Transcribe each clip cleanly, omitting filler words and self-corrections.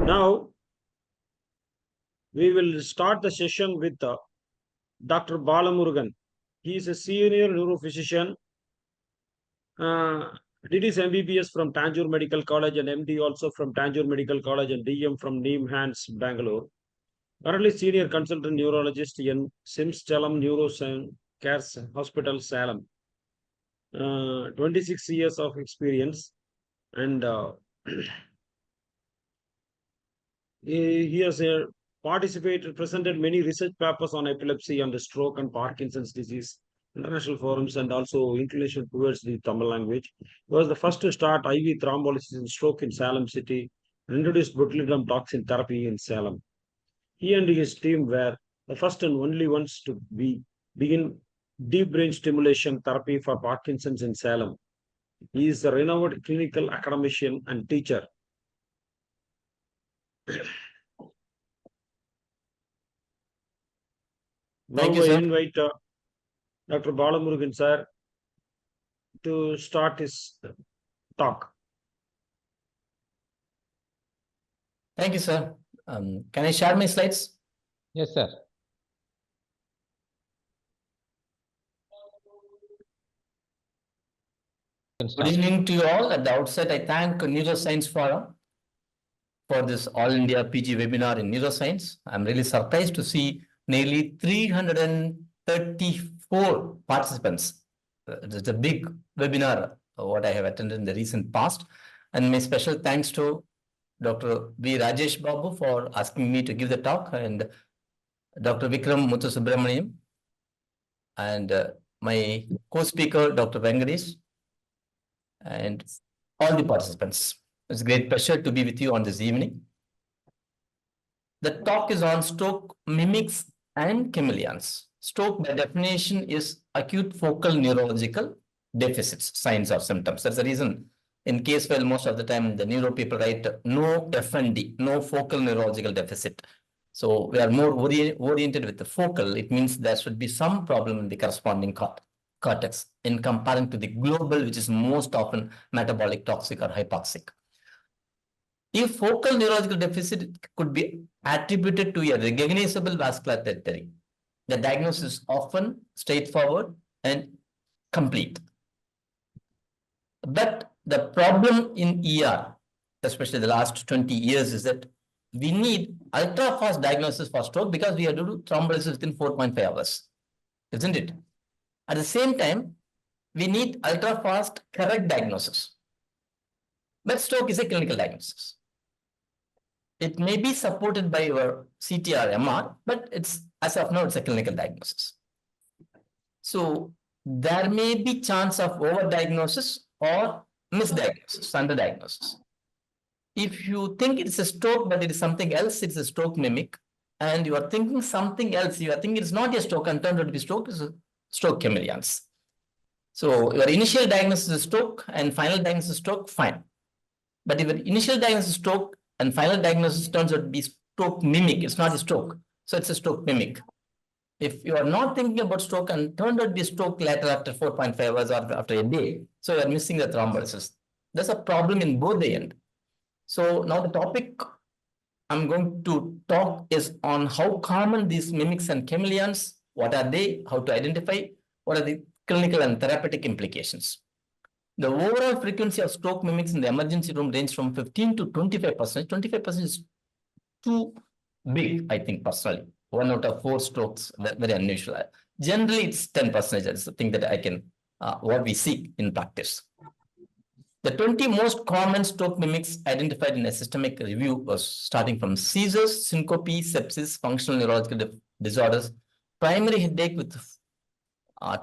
Now, we will start the session with Dr. Balamurugan. He is a senior neurophysician. Did his MBBS from Tanjore Medical College and MD also from Tanjore Medical College and DM from NEEM-HANS, Bangalore. Currently senior consultant neurologist in CHELLUM Neuro Care Hospital, Salem. 26 years of experience, and he has presented many research papers on epilepsy and stroke and Parkinson's disease, international forums, and also inclination towards the Tamil language. He was the first to start IV thrombolysis in stroke in Salem city and introduced botulinum toxin therapy in Salem. He and his team were the first and only ones to begin deep brain stimulation therapy for Parkinson's in Salem. He is a renowned clinical academician and teacher. Thank you, sir. I invite Dr. Balamurugan, sir, to start his talk. Thank you, sir. Can I share my slides? Yes, sir. Good evening to you all. At the outset, I thank Neuroscience Forum for this All India PG webinar in neuroscience. I'm really surprised to see nearly 334 participants. It's a big webinar, what I have attended in the recent past. And my special thanks to Dr. V. Rajesh Babu for asking me to give the talk, and Dr. Vikram Muthusubramaniam, and my co-speaker, Dr. Venkatesh, and all the participants. It's a great pleasure to be with you on this evening. The talk is on stroke mimics and chameleons. Stroke, by definition, is acute focal neurological deficits, signs or symptoms. That's the reason, in case file, most of the time the neuro people write no FND, no focal neurological deficit. So we are more oriented with the focal. It means there should be some problem in the corresponding cortex in comparison to the global, which is most often metabolic, toxic, or hypoxic. If focal neurological deficit could be attributed to a recognizable vascular territory, the diagnosis is often straightforward and complete. But the problem in ER, especially the last 20 years, is that we need ultra-fast diagnosis for stroke because we have to do thrombolysis within 4.5 hours, isn't it? At the same time, we need ultra-fast correct diagnosis. But stroke is a clinical diagnosis. It may be supported by your CT or MR, but it's, as of now, it's a clinical diagnosis. So there may be chance of overdiagnosis or misdiagnosis, underdiagnosis. If you think it's a stroke, but it is something else, it's a stroke mimic, and you are thinking something else, you are thinking it's not a stroke and turned out to be stroke, it's a stroke chameleons. So your initial diagnosis is stroke and final diagnosis is stroke, fine. But if your initial diagnosis is stroke and final diagnosis turns out to be stroke mimic, it's not a stroke, so it's a stroke mimic. If you are not thinking about stroke and turned out to be stroke later after 4.5 hours or after a day, so you are missing the thrombolysis. There's a problem in both the end. So now the topic I'm going to talk is on how common these mimics and chameleons, what are they, how to identify, what are the clinical and therapeutic implications. The overall frequency of stroke mimics in the emergency room range from 15 to 25%. 25% is too big, I think, personally. 1 out of 4 strokes, very unusual. Generally, it's 10%. That's the thing that I can, what we see in practice. The 20 most common stroke mimics identified in a systemic review was starting from seizures, syncope, sepsis, functional neurological disorders, primary headache with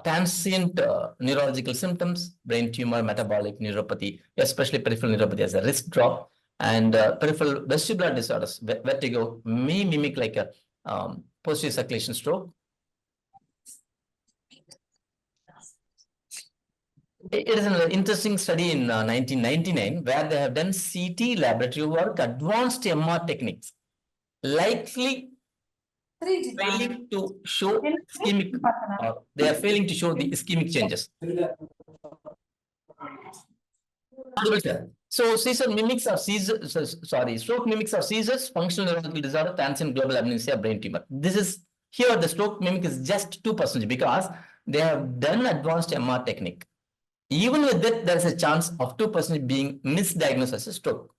transient neurological symptoms, brain tumor, metabolic neuropathy, especially peripheral neuropathy as a risk drop, and peripheral vestibular disorders, vertigo, may mimic like a posterior circulation stroke. It is an interesting study in 1999 where they have done CT laboratory work, advanced MR techniques, likely failing to show ischemic, they are failing to show the ischemic changes. So seizure mimics or seizures, stroke mimics or seizures, functional neurological disorder, transient global amnesia, brain tumor. This is here the stroke mimic is just 2% because they have done advanced MR technique. Even with that, there is a chance of 2% being misdiagnosed as a stroke.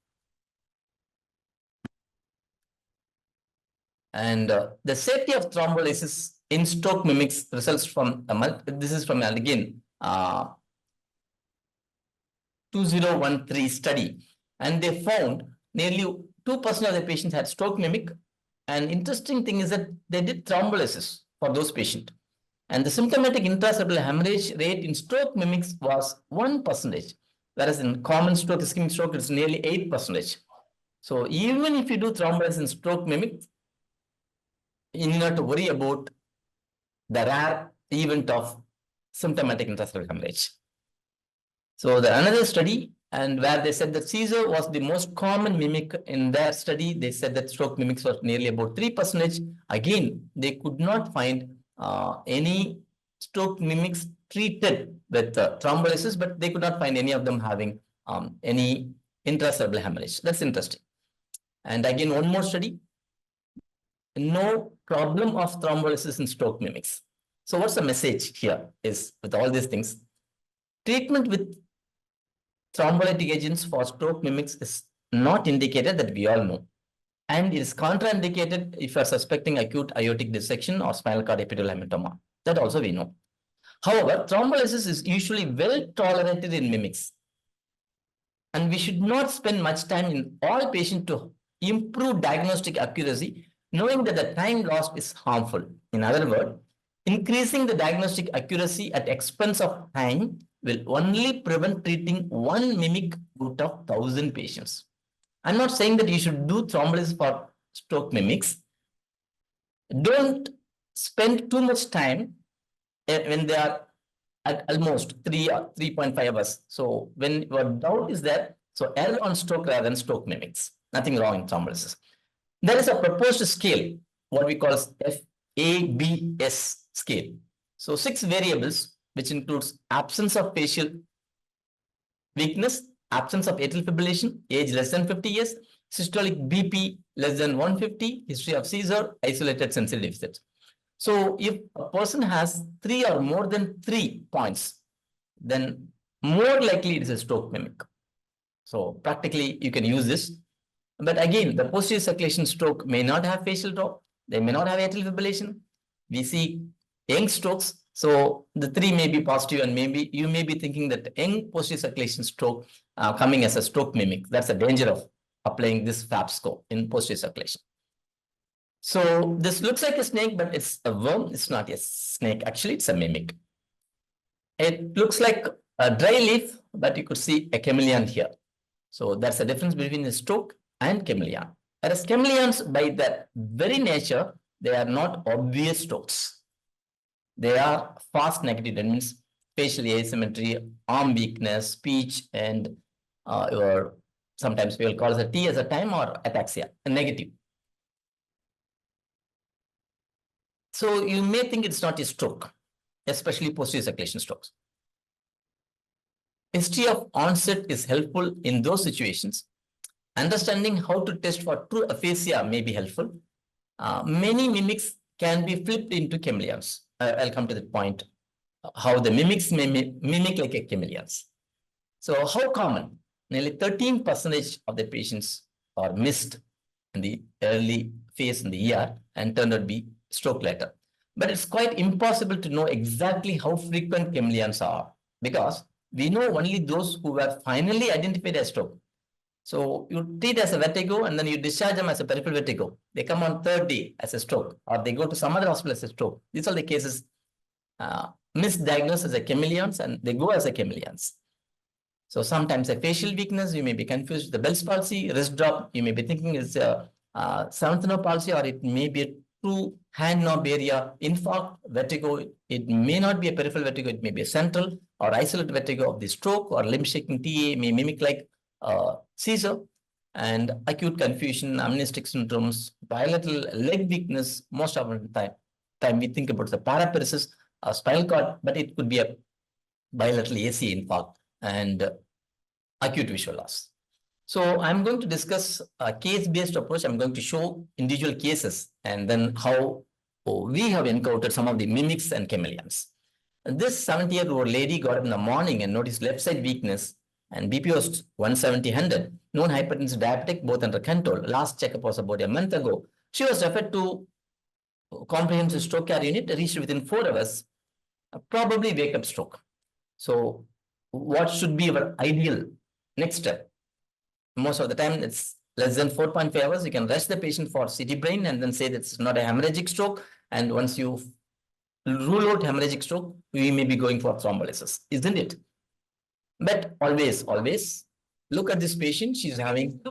And the safety of thrombolysis in stroke mimics results from this is from again 2013 study, and they found nearly 2% of the patients had stroke mimic. And interesting thing is that they did thrombolysis for those patients, and the symptomatic intracerebral hemorrhage rate in stroke mimics was 1%, whereas in common stroke, ischemic stroke, it's nearly 8%. So even if you do thrombolysis in stroke mimic, you need not to worry about the rare event of symptomatic intracerebral hemorrhage. So the another study, and where they said that seizure was the most common mimic in their study, they said that stroke mimics was nearly about 3%. Again, they could not find any stroke mimics treated with thrombolysis, but they could not find any of them having any intracerebral hemorrhage. That's interesting. And again, one more study, no problem of thrombolysis in stroke mimics. So what's the message here is with all these things? Treatment with thrombolytic agents for stroke mimics is not indicated, that we all know. And it is contraindicated if you are suspecting acute aortic dissection or spinal cord epidural hematoma. That also we know. However, thrombolysis is usually well tolerated in mimics. And we should not spend much time in all patients to improve diagnostic accuracy, knowing that the time lost is harmful. In other words, increasing the diagnostic accuracy at expense of time will only prevent treating one mimic out of 1,000 patients. I'm not saying that you should do thrombolysis for stroke mimics. Don't spend too much time when they are at almost 3 or 3.5 hours. So when your doubt is there, so err on stroke rather than stroke mimics. Nothing wrong in thrombolysis. There is a proposed scale, what we call FABS scale. So 6 variables, which includes absence of facial weakness, absence of atrial fibrillation, age less than 50 years, systolic BP less than 150, history of seizure, isolated sensory deficit. So if a person has 3 or more than 3 points, then more likely it is a stroke mimic. So practically you can use this. But again, the posterior circulation stroke may not have facial drop. They may not have atrial fibrillation. We see young strokes. So the 3 may be positive, and maybe you may be thinking that young posterior circulation stroke coming as a stroke mimic. That's the danger of applying this FABS score in posterior circulation. So this looks like a snake, but it's a worm. It's not a snake. Actually, it's a mimic. It looks like a dry leaf, but you could see a chameleon here. So that's the difference between a stroke and chameleon. Whereas chameleons, by their very nature, they are not obvious strokes. They are fast negative. That means facial asymmetry, arm weakness, speech, and or sometimes we will call it a T as a time or ataxia, a negative. So you may think it's not a stroke, especially posterior circulation strokes. History of onset is helpful in those situations. Understanding how to test for true aphasia may be helpful. Many mimics can be flipped into chameleons. I'll come to that point, how the mimics may mimic like a chameleons. So how common? Nearly 13% of the patients are missed in the early phase in the ER and turned out to be stroke later. But it's quite impossible to know exactly how frequent chameleons are, because we know only those who were finally identified as stroke. So you treat as a vertigo and then you discharge them as a peripheral vertigo. They come on 3rd day as a stroke, or they go to some other hospital as a stroke. These are the cases misdiagnosed as a chameleons, and they go as a chameleons. So sometimes a facial weakness, you may be confused with the Bell's palsy. Wrist drop, you may be thinking it's a 7th nerve palsy, or it may be a true hand knob area infarct, vertigo. It may not be a peripheral vertigo, it may be a central or isolated vertigo of the stroke, or limb shaking TA may mimic like seizure, and acute confusion, amnestic syndromes, bilateral leg weakness. Most of the time we think about the paralysis, spinal cord, but it could be a bilateral AC infarct and acute visual loss. So I'm going to discuss a case-based approach. I'm going to show individual cases and then how we have encountered some of the mimics and chameleons. And this 70-year-old lady got up in the morning and noticed left side weakness and BP was 170/100, known hypertensive diabetic, both under control. Last checkup was about a month ago. She was referred to comprehensive stroke care unit, reached within 4 hours, probably wake up stroke. So what should be our ideal next step? Most of the time it's less than 4.5 hours. You can rush the patient for CT brain and then say that's not a hemorrhagic stroke. And once you rule out hemorrhagic stroke, we may be going for thrombolysis, isn't it? But always look at this patient. She's having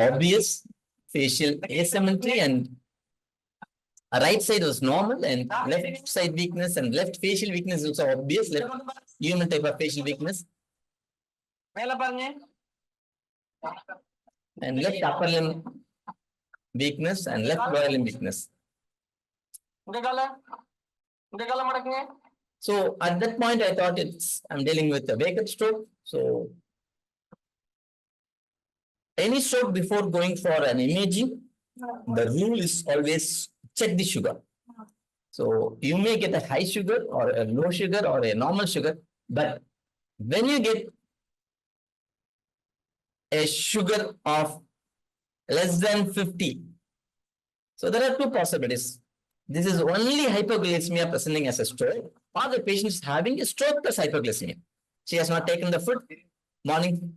obvious facial asymmetry and a right side was normal and left side weakness and left facial weakness is also obvious. Left human type of facial weakness. And left upper limb weakness and left lower limb weakness. So at that point, I thought I'm dealing with a wake up stroke. So any stroke before going for an imaging, the rule is always check the sugar. So you may get a high sugar or a low sugar or a normal sugar, but when you get a sugar of less than 50, so there are two possibilities. This is only hypoglycemia presenting as a stroke, or the patient is having a stroke plus hypoglycemia. She has not taken the food, morning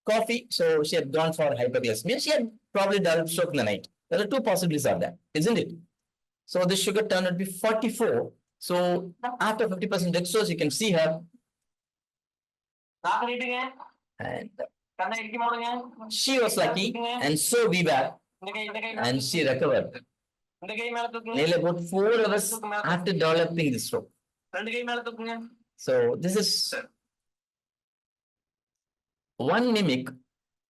coffee, so she had gone for hypoglycemia. She had probably developed stroke in the night. There are two possibilities of that, isn't it? So the sugar turned out to be 44. So after 50% dextrose, you can see her. And she was lucky, and so we were, and she recovered. Nearly about 4 hours after developing the stroke. So this is one mimic,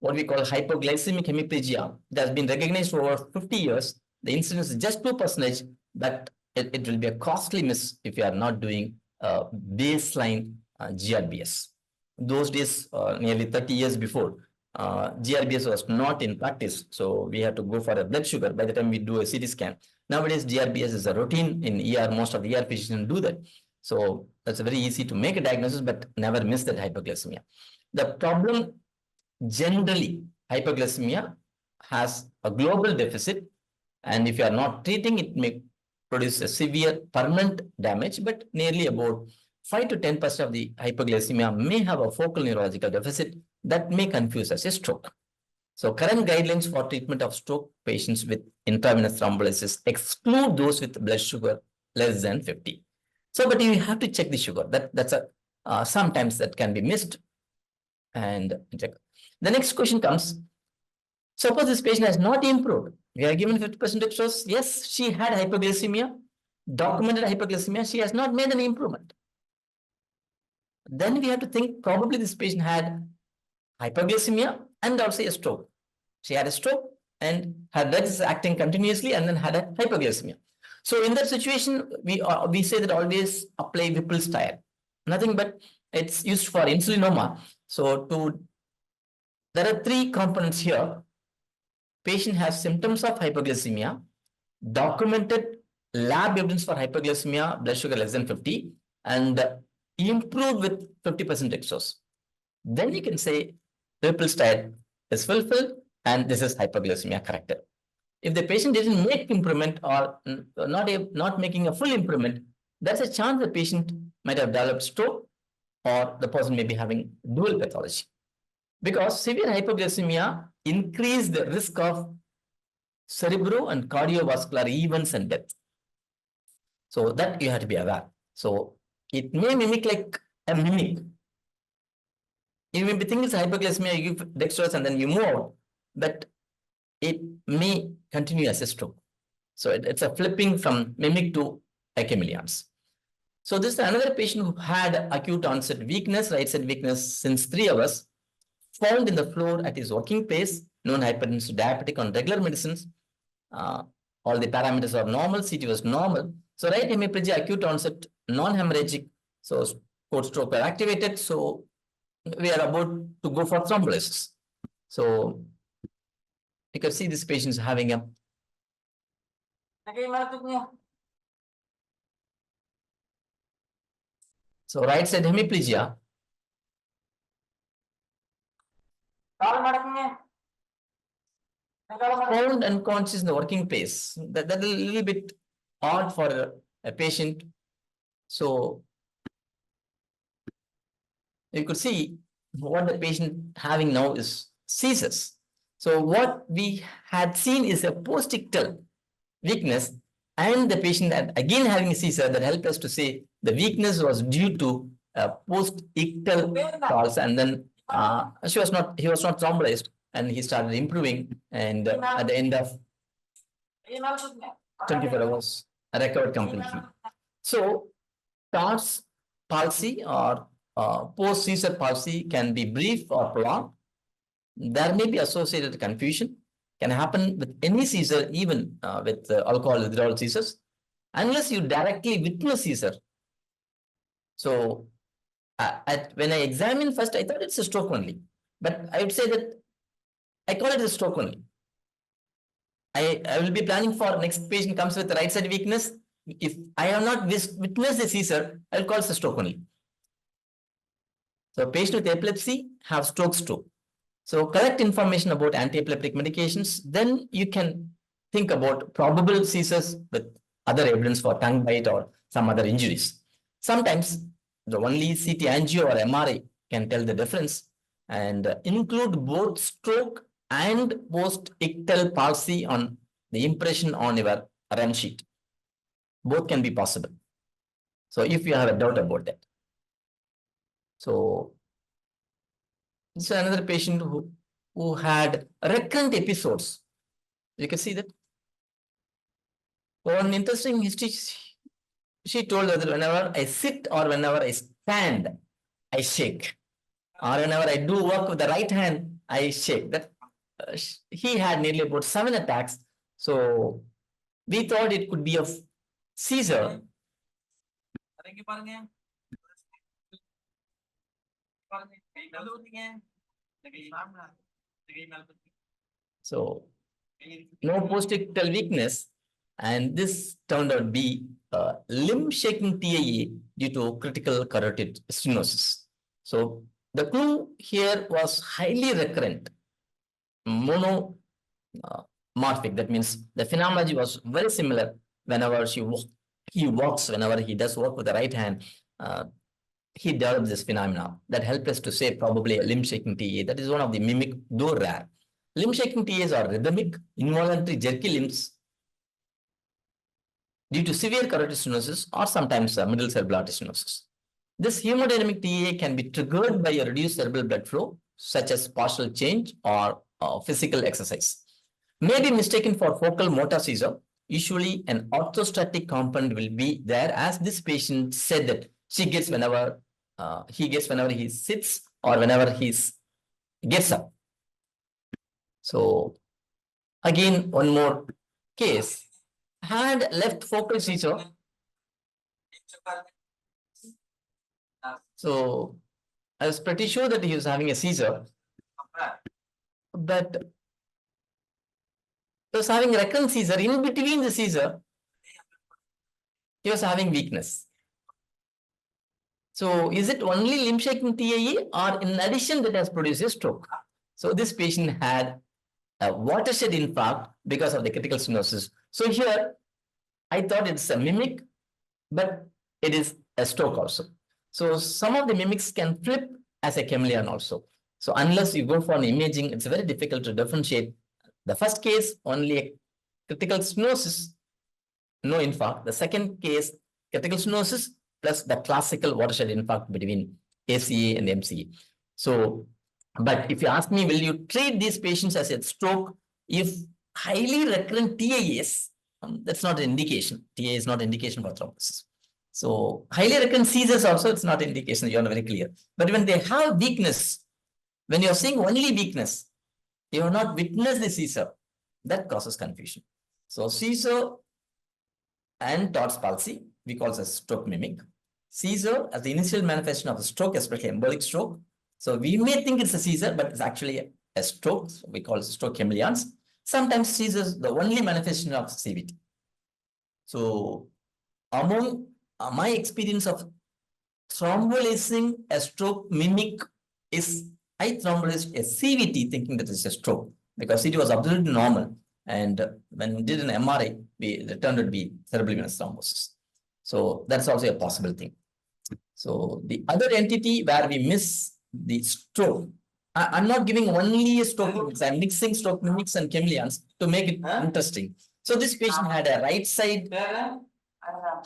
what we call hypoglycemic hemiplegia, that has been recognized for over 50 years. The incidence is just 2%, but it will be a costly miss if you are not doing baseline GRBS. Those days, nearly 30 years before, GRBS was not in practice. So we had to go for a blood sugar by the time we do a CT scan. Nowadays, GRBS is a routine in ER. Most of the ER physicians do that. So that's very easy to make a diagnosis, but never miss that hypoglycemia. The problem generally, hypoglycemia has a global deficit. And if you are not treating, it may produce a severe permanent damage, but nearly about 5 to 10% of the hypoglycemia may have a focal neurological deficit that may confuse as a stroke. So current guidelines for treatment of stroke patients with intravenous thrombolysis exclude those with blood sugar less than 50. So, but you have to check the sugar. That's sometimes that can be missed. And check. The next question comes. Suppose this patient has not improved. We are given 50% dextrose. Yes, she had hypoglycemia, documented hypoglycemia. She has not made an improvement. Then we have to think probably this patient had hypoglycemia and also a stroke. She had a stroke and her drugs is acting continuously and then had a hypoglycemia. So in that situation, we say that always apply Whipple's tire. Nothing but it's used for insulinoma. So there are 3 components here. Patient has symptoms of hypoglycemia, documented lab evidence for hypoglycemia, blood sugar less than 50, and improved with 50% dextrose. Then you can say Whipple's tire is fulfilled and this is hypoglycemia corrected. If the patient didn't make improvement or not making a full improvement, there's a chance the patient might have developed stroke or the person may be having dual pathology. Because severe hypoglycemia increase the risk of cerebro and cardiovascular events and death. So that you have to be aware. So it may mimic like a mimic. You may be thinking it's hypoglycemia, you give dextrose and then you move out, but it may continue as a stroke. So it's a flipping from mimic to a chameleons. So this is another patient who had acute onset weakness, right side weakness since 3 hours, found in the floor at his working place, known hypertensive diabetic on regular medicines. All the parameters are normal, CT was normal. So right hemiplegia, acute onset, non-hemorrhagic, so code stroke were activated. So we are about to go for thrombolysis. So you can see this patient is having a right side hemiplegia. Found unconscious in the working place. That is a little bit odd for a patient. So you could see what the patient having now is seizures. So what we had seen is a post-ictal weakness, and the patient had again having a seizure. That helped us to say the weakness was due to a post-ictal pulse, and then he was not thrombolized, and he started improving, and at the end of 24 hours recovered completely. So Todd's palsy or post-seizure palsy can be brief or prolonged. There may be associated confusion, can happen with any seizure, even with alcohol withdrawal seizures, unless you directly witness seizure. So when I examined first, I thought it's a stroke only, but I would say that I call it a stroke only. I will be planning for next patient comes with the right side weakness. If I have not witnessed the seizure, I will call it a stroke only. So patient with epilepsy have strokes too. So collect information about anti-epileptic medications, then you can think about probable seizures with other evidence for tongue bite or some other injuries. Sometimes the only CT angio or MRI can tell the difference, and include both stroke and post-ictal palsy on the impression on your run sheet. Both can be possible. So if you have a doubt about that. So this is another patient who had recurrent episodes. You can see that. One interesting history, she told us that whenever I sit or whenever I stand, I shake. Or whenever I do work with the right hand, I shake. That he had nearly about 7 attacks. So we thought it could be a seizure. So no post-ictal weakness, and this turned out to be limb shaking TIA due to critical carotid stenosis. So the clue here was highly recurrent, monomorphic. That means the phenomenology was very similar whenever he walks, whenever he does work with the right hand. He developed this phenomena that helped us to say probably a limb shaking TIA. That is one of the mimic, though rare. Limb shaking TIAs are rhythmic, involuntary jerky limbs due to severe carotid stenosis or sometimes middle cerebral stenosis. This hemodynamic TIA can be triggered by a reduced cerebral blood flow, such as partial change or physical exercise. May be mistaken for focal motor seizure. Usually an orthostatic component will be there, as this patient said that she gets whenever he gets whenever he sits or whenever he gets up. So again, one more case, had left focal seizure. So I was pretty sure that he was having a seizure, but he was having recurrent seizure. In between the seizure, he was having weakness. So is it only limb shaking TIA, or in addition that has produced a stroke? So this patient had a watershed infarct because of the critical stenosis. So here I thought it's a mimic, but it is a stroke also. So some of the mimics can flip as a chameleon also. So unless you go for an imaging, it's very difficult to differentiate. The first case, only a critical stenosis, no infarct. The second case, critical stenosis plus the classical watershed infarct between ACA and MCA. So, but if you ask me, will you treat these patients as a stroke if highly recurrent TIAs? That's not an indication. TIA is not an indication for thrombosis. So highly recurrent seizures also, it's not an indication. You are very clear. But when they have weakness, when you are seeing only weakness, you have not witnessed the seizure, that causes confusion. So seizure and Todd's palsy, we call it a stroke mimic. Seizure as the initial manifestation of the stroke, especially embolic stroke. So we may think it's a seizure, but it's actually a stroke, we call it stroke chameleons. Sometimes seizures the only manifestation of CVT. So among my experience of thrombolizing a stroke mimic is I thrombolized a CVT thinking that it's a stroke because it was absolutely normal. And when we did an MRI, it turned out to be cerebral venous thrombosis. So that's also a possible thing. So the other entity where we miss the stroke, I'm not giving only a stroke mimics, I'm mixing stroke mimics and chameleons to make it interesting. So this patient had a right side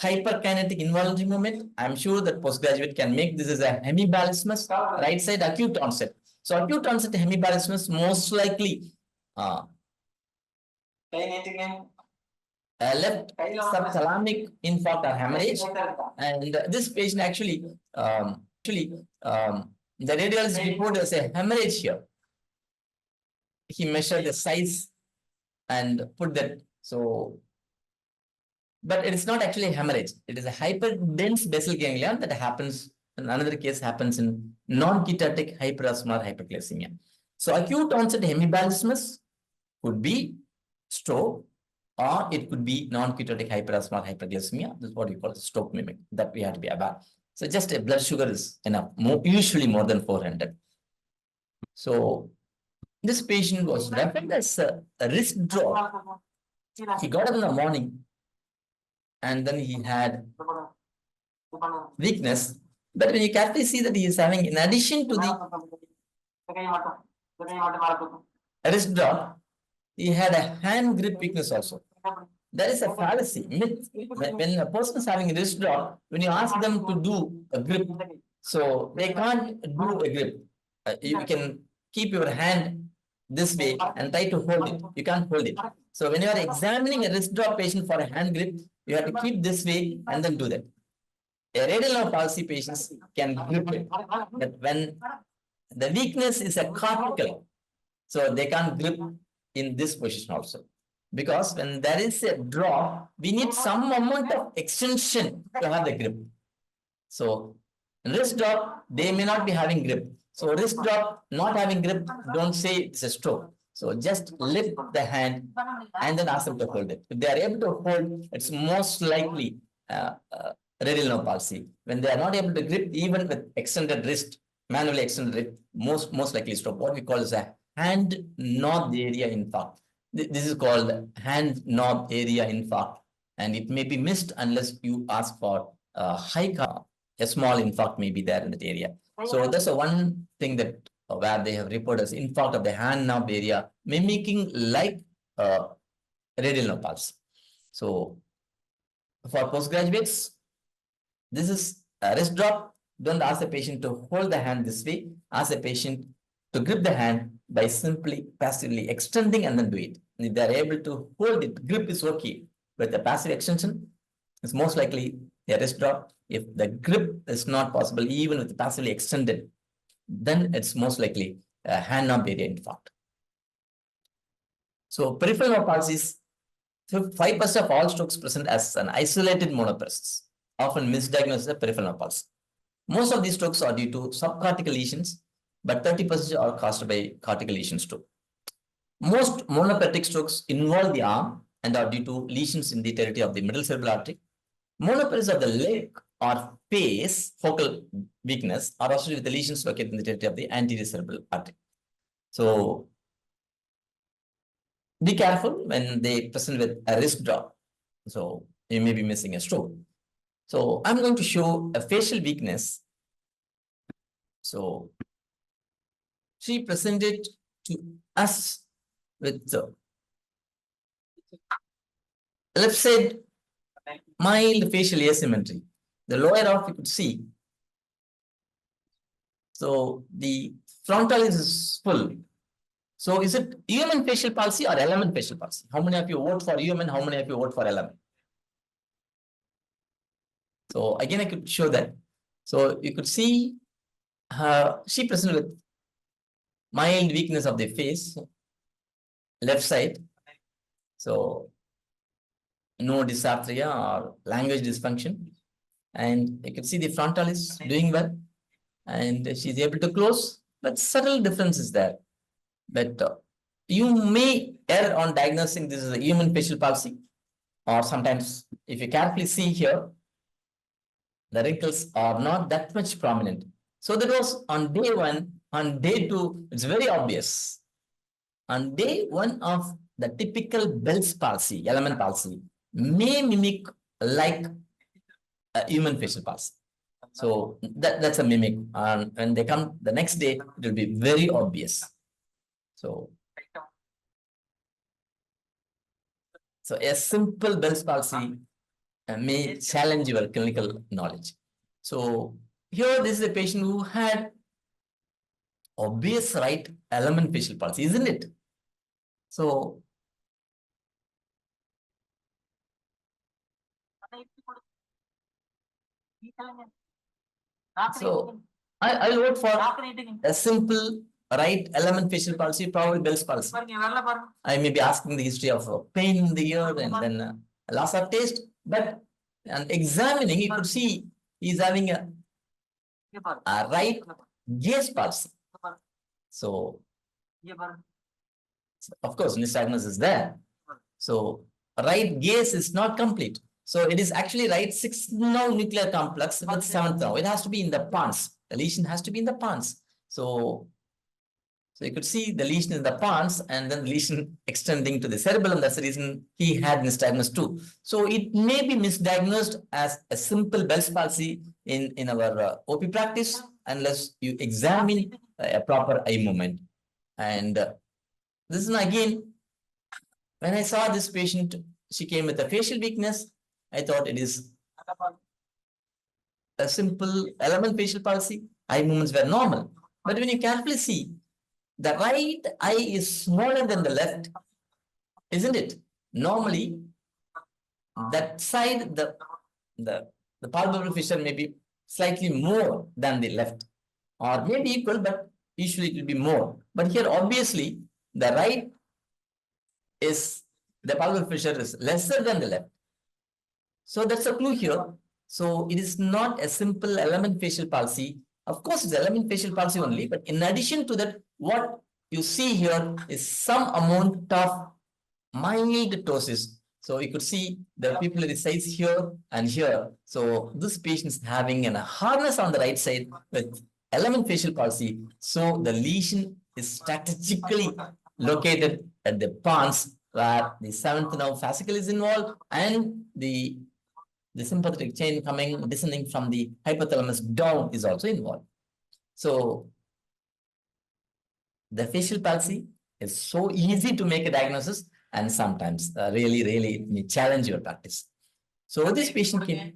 hyperkinetic involuntary movement. I'm sure that postgraduate can make this as a hemiballismus, right side acute onset. So acute onset hemiballismus most likely left subthalamic infarct or hemorrhage, and this patient actually the radiologist reported as a hemorrhage here. He measured the size and put that. So, but it is not actually hemorrhage. It is a hyperdense basal ganglion that happens. In another case happens in non-ketotic hyperosmolar hyperglycemia. So acute onset hemiballismus could be stroke, or it could be non-ketotic hyperosmolar hyperglycemia. This is what we call the stroke mimic that we have to be aware. So just a blood sugar is enough, usually more than 400. So this patient was referred as a wrist drop. He got up in the morning and then he had weakness. But when you carefully see that he is having, in addition to the wrist drop, he had a hand grip weakness also. That is a fallacy, myth. When a person is having a wrist drop, when you ask them to do a grip, so they can't do a grip. You can keep your hand this way and try to hold it. You can't hold it. So when you are examining a wrist drop patient for a hand grip, you have to keep this way and then do that. A radial nerve palsy patients can grip it. But when the weakness is a cortical, so they can't grip in this position also. Because when there is a drop, we need some amount of extension to have the grip. So wrist drop, they may not be having grip. So wrist drop, not having grip, don't say it's a stroke. So just lift the hand and then ask them to hold it. If they are able to hold, it's most likely radial nerve palsy. When they are not able to grip, even with extended wrist, manually extended wrist, most likely stroke. What we call is a hand knob area infarct. This is called hand knob area infarct, and it may be missed unless you ask for a small infarct may be there in that area. So that's the one thing that where they have reported as infarct of the hand knob area, mimicking like radial nerve pulse. So for postgraduates, this is a wrist drop. Don't ask the patient to hold the hand this way. Ask the patient to grip the hand by simply passively extending and then do it. And if they are able to hold it, grip is okay. With the passive extension, it's most likely a wrist drop. If the grip is not possible, even with passively extended, then it's most likely a hand knob area infarct. So peripheral nerve palsies, 5% of all strokes present as an isolated monoparesis, often misdiagnosed as a peripheral nerve palsy. Most of these strokes are due to subcortical lesions, but 30% are caused by cortical lesions too. Most monoparetic strokes involve the arm and are due to lesions in the territory of the middle cerebral artery. Monoparesis of the leg or face, focal weakness, are associated with the lesions located in the territory of the anterior cerebral artery. So be careful when they present with a wrist drop. So you may be missing a stroke. So I'm going to show a facial weakness. So she presented to us with the left side mild facial asymmetry. The lower half you could see. So the frontalis is full. So is it UMN facial palsy or LMN facial palsy? How many of you vote for UMN? How many of you vote for LMN? So again, I could show that. So you could see she presented with mild weakness of the face, left side. So no dysarthria or language dysfunction. And you can see the frontal is doing well. And she's able to close, but subtle difference is there. But you may err on diagnosing this as a human facial palsy, or sometimes if you carefully see here, the wrinkles are not that much prominent. So that was on day 1. On day 2, it's very obvious. On day 1 of the typical Bell's palsy, element palsy, may mimic like a human facial palsy. So that's a mimic. And when they come the next day, it will be very obvious. So a simple Bell's palsy may challenge your clinical knowledge. So here, this is a patient who had obvious right element facial palsy, isn't it? So I vote for a simple right element facial palsy, probably Bell's palsy. I may be asking the history of pain in the ear and then loss of taste, but on examining, you could see he's having a right gaze palsy. So, of course, misdiagnosis is there. So, right gaze is not complete. So, it is actually right 6th nerve nuclear complex with 7th nerve. It has to be in the pons. The lesion has to be in the pons. So you could see the lesion in the pons and then the lesion extending to the cerebellum. That's the reason he had misdiagnosed too. So it may be misdiagnosed as a simple Bell's palsy in our OP practice unless you examine a proper eye movement. And this is again, when I saw this patient, she came with a facial weakness. I thought it is a simple element facial palsy. Eye movements were normal. But when you carefully see, the right eye is smaller than the left, isn't it? Normally, that side, the palpebral fissure may be slightly more than the left, or maybe equal, but usually it will be more. But here, obviously, the right is, the palpebral fissure is lesser than the left. So that's a clue here. So it is not a simple element facial palsy. Of course, it's element facial palsy only, but in addition to that, what you see here is some amount of mild ptosis. So you could see the pupillary size here and here. So this patient is having a harness on the right side with element facial palsy. So the lesion is strategically located at the pons where the 7th nerve fascicle is involved and the sympathetic chain descending from the hypothalamus down is also involved. So the facial palsy is so easy to make a diagnosis and sometimes really it may challenge your practice. So this patient came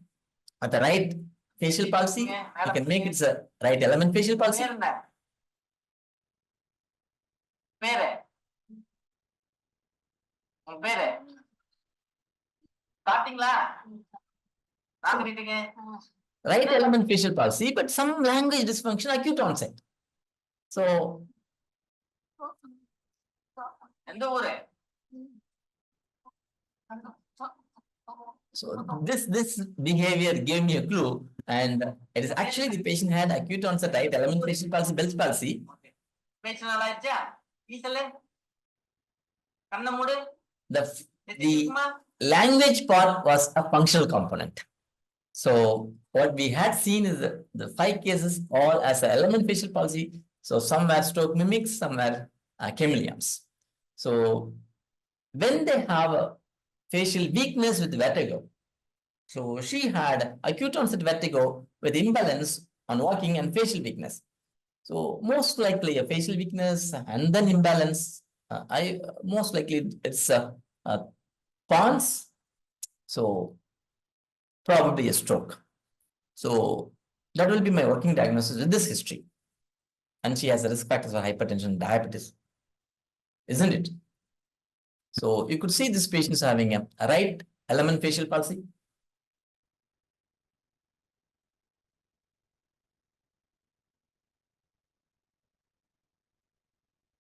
at the right facial palsy, you can make it a right element facial palsy. Right element facial palsy, but some language dysfunction, acute onset. So this behavior gave me a clue, and it is actually the patient had acute onset right element facial palsy, Bell's palsy. The language part was a functional component. So what we had seen is the 5 cases all as an element facial palsy. So some were stroke mimics, some were chameleons. So when they have a facial weakness with vertigo, so she had acute onset vertigo with imbalance on walking and facial weakness. So most likely a facial weakness and then imbalance. Most likely it's a pons. So probably a stroke. So that will be my working diagnosis with this history. And she has a risk factors for hypertension and diabetes, isn't it? So you could see this patient is having a right element facial palsy.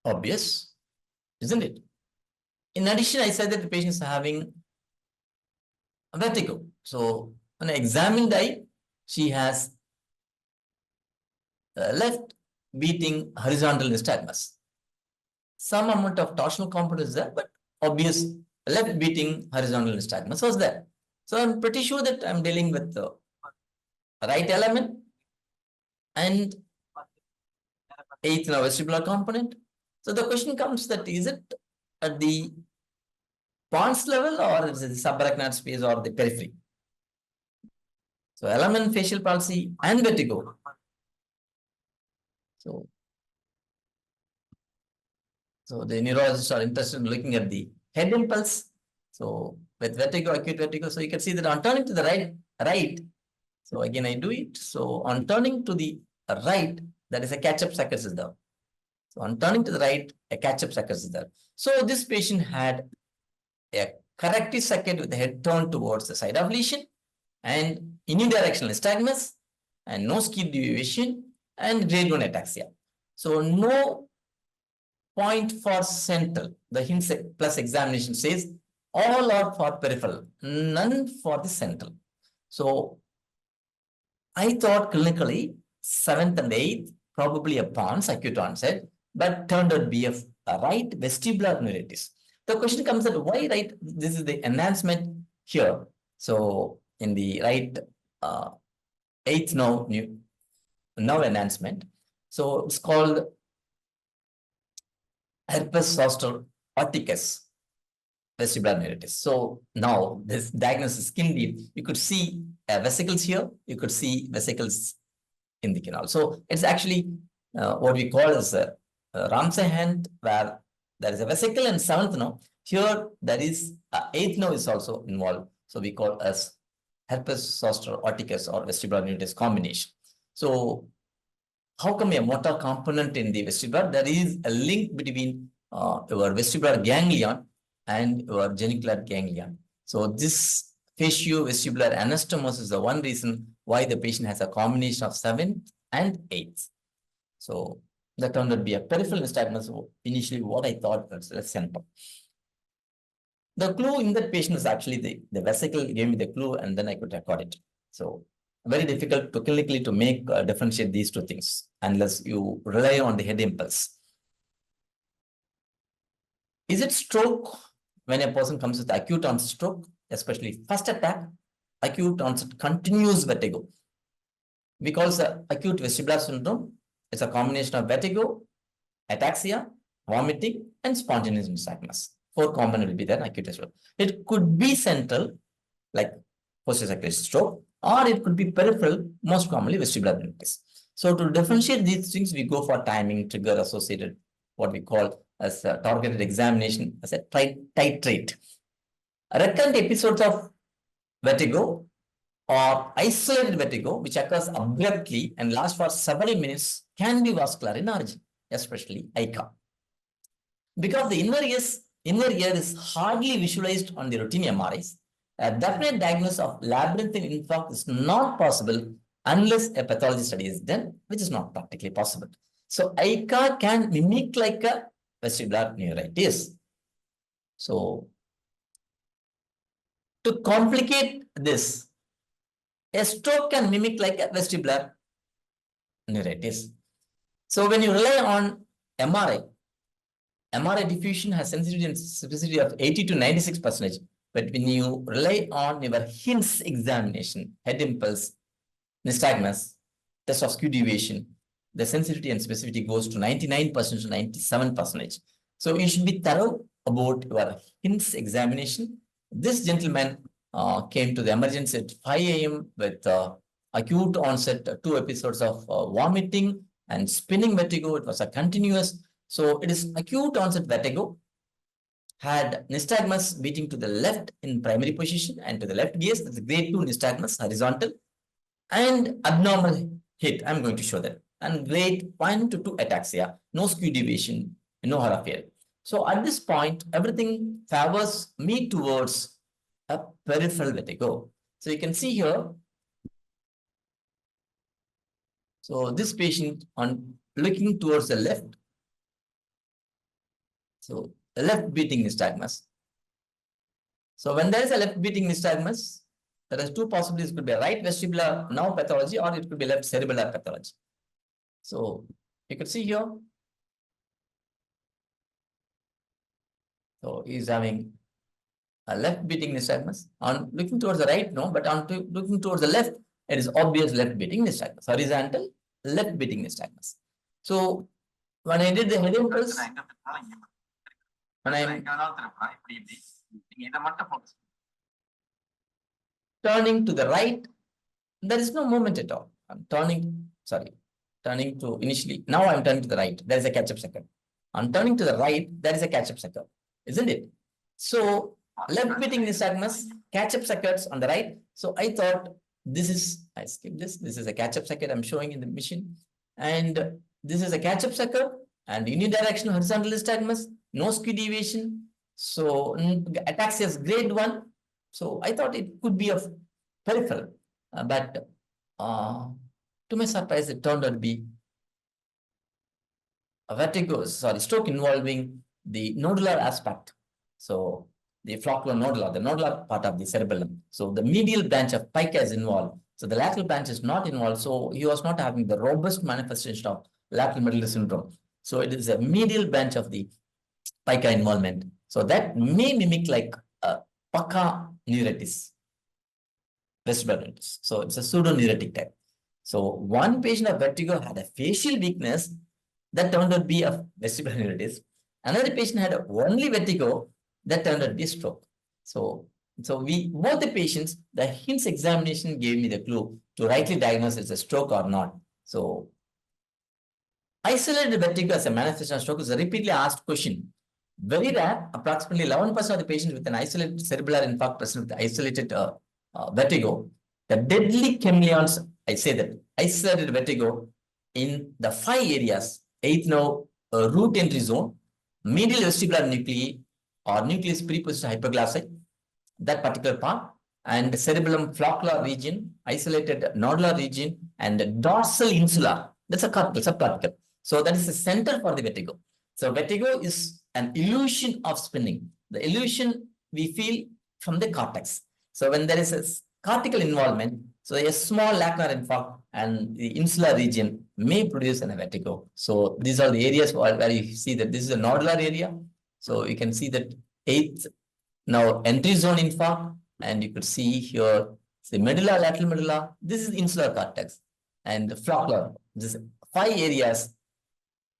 Obvious, isn't it? In addition, I said that the patient is having a vertigo. So when I examined the eye, she has left beating horizontal nystagmus. some amount of torsional component is there, but obvious left beating horizontal nystagmus was there. So I'm pretty sure that I'm dealing with the right element and eighth now vestibular component. So the question comes that is it at the pons level or is it the subarachnoid space or the periphery? So element, facial palsy and vertigo. So the neurologists are interested in looking at the head impulse. So with vertigo, acute vertigo, so you can see that on turning to the right. So again, I do it. So on turning to the right, there is a catch-up success is there. So on turning to the right, a catch-up success is there. So this patient had a corrective circuit with the head turned towards the side of lesion and unidirectional nystagmus and no skip deviation and grade 1 ataxia. So no point for central. The hints plus examination says all are for peripheral, none for the central. So I thought clinically 7th and 8th probably a pons, acute onset, but turned out to be a right vestibular neuritis. The question comes that why right? This is the enhancement here. So in the right 8th nerve enhancement. So it's called herpes zoster oticus vestibular neuritis. So now this diagnosis is skin deep. You could see vesicles here. You could see vesicles in the canal. So it's actually what we call as a Ramsay hand, where there is a vesicle and 7th nerve. Here there is 8th nerve is also involved. So we call as herpes zoster oticus or vestibular neuritis combination. So how come a motor component in the vestibular? There is a link between your vestibular ganglion and your genicular ganglion. So this faciovestibular anastomosis is the one reason why the patient has a combination of 7th and 8th. So that turned out to be a peripheral nystagmus. Initially, what I thought was a central. The clue in that patient was actually the vesicle gave me the clue, and then I could record it. So very difficult to clinically to make differentiate these two things unless you rely on the head impulse. Is it stroke when a person comes with acute onset stroke, especially first attack, acute onset continuous vertigo? We call it acute vestibular syndrome. It's a combination of vertigo, ataxia, vomiting, and spontaneous nystagmus. 4 common will be there acute as well. It could be central, like post-acute stroke, or it could be peripheral, most commonly vestibular neuritis. So to differentiate these things, we go for timing, trigger associated, what we call as a targeted examination as a titrate. Recurrent episodes of vertigo or isolated vertigo, which occurs abruptly and lasts for several minutes, can be vascular in origin, especially ICA. Because the inner ear is hardly visualized on the routine MRIs, a definite diagnosis of labyrinthine infarct is not possible unless a pathology study is done, which is not practically possible. So ICA can mimic like a vestibular neuritis. So to complicate this, a stroke can mimic like a vestibular neuritis. So when you rely on MRI diffusion has sensitivity and specificity of 80 to 96%. But when you rely on your hints examination, head impulse, nystagmus, test of skew deviation, the sensitivity and specificity goes to 99% to 97%. So you should be thorough about your hints examination. This gentleman came to the emergency at 5 a.m. with acute onset, 2 episodes of vomiting and spinning vertigo. It was a continuous. So it is acute onset vertigo, had nystagmus beating to the left in primary position and to the left gaze, that's grade 2 nystagmus, horizontal, and abnormal hit. I'm going to show that. And grade 1 to 2 ataxia, no skew deviation, no hemipalia. So at this point, everything favors me towards a peripheral vertigo. So you can see here. So this patient on looking towards the left. So the left beating nystagmus. So when there is a left beating nystagmus, there are 2 possibilities. It could be a right vestibular nerve pathology or it could be left cerebellar pathology. So you can see here. So he's having a left beating nystagmus. On looking towards the right, no, but on looking towards the left, it is obvious left beating nystagmus, horizontal left beating nystagmus. So when I did the head impulse, when I'm turning to the right, there is no movement at all. I'm turning to initially. Now I'm turning to the right. There is a catch-up sucker. I'm turning to the right. There is a catch-up sucker, isn't it? So left beating nystagmus, catch-up suckers on the right. So I thought this is, I skipped this. This is a catch-up sucker I'm showing in the machine. And this is a catch-up sucker and unidirectional horizontal nystagmus, no skew deviation. So ataxia is grade 1. So I thought it could be of peripheral, but to my surprise, it turned out to be a stroke involving the nodular aspect. So the floccular nodular, the nodular part of the cerebellum. So the medial branch of pica is involved. So the lateral branch is not involved. So he was not having the robust manifestation of lateral medullary syndrome. So it is a medial branch of the pica involvement. So that may mimic like a paca neuritis, vestibular neuritis. So it's a pseudo-neurotic type. So one patient of vertigo had a facial weakness that turned out to be a vestibular neuritis. Another patient had only vertigo that turned out to be a stroke. So both the patients, the HINTS examination gave me the clue to rightly diagnose it's a stroke or not. So isolated vertigo as a manifestation of stroke is a repeatedly asked question. Very rare, approximately 11% of the patients with an isolated cerebellar infarct present with isolated vertigo. The deadly chameleons, I say that, isolated vertigo in the 5 areas, 8th now, root entry zone, medial vestibular nuclei or nucleus preposition hypoglossite, that particular part, and cerebellum floccular region, isolated nodular region, and dorsal insula. That's a cortical, subcortical. So that is the center for the vertigo. So vertigo is an illusion of spinning. The illusion we feel from the cortex. So when there is a cortical involvement, so a small lacunar infarct and the insular region may produce an vertigo. So these are the areas where you see that this is a nodular area. So you can see that 8th now entry zone infarct, and you could see here the medulla, lateral medulla. This is the insular cortex and the floccular. This 5 areas,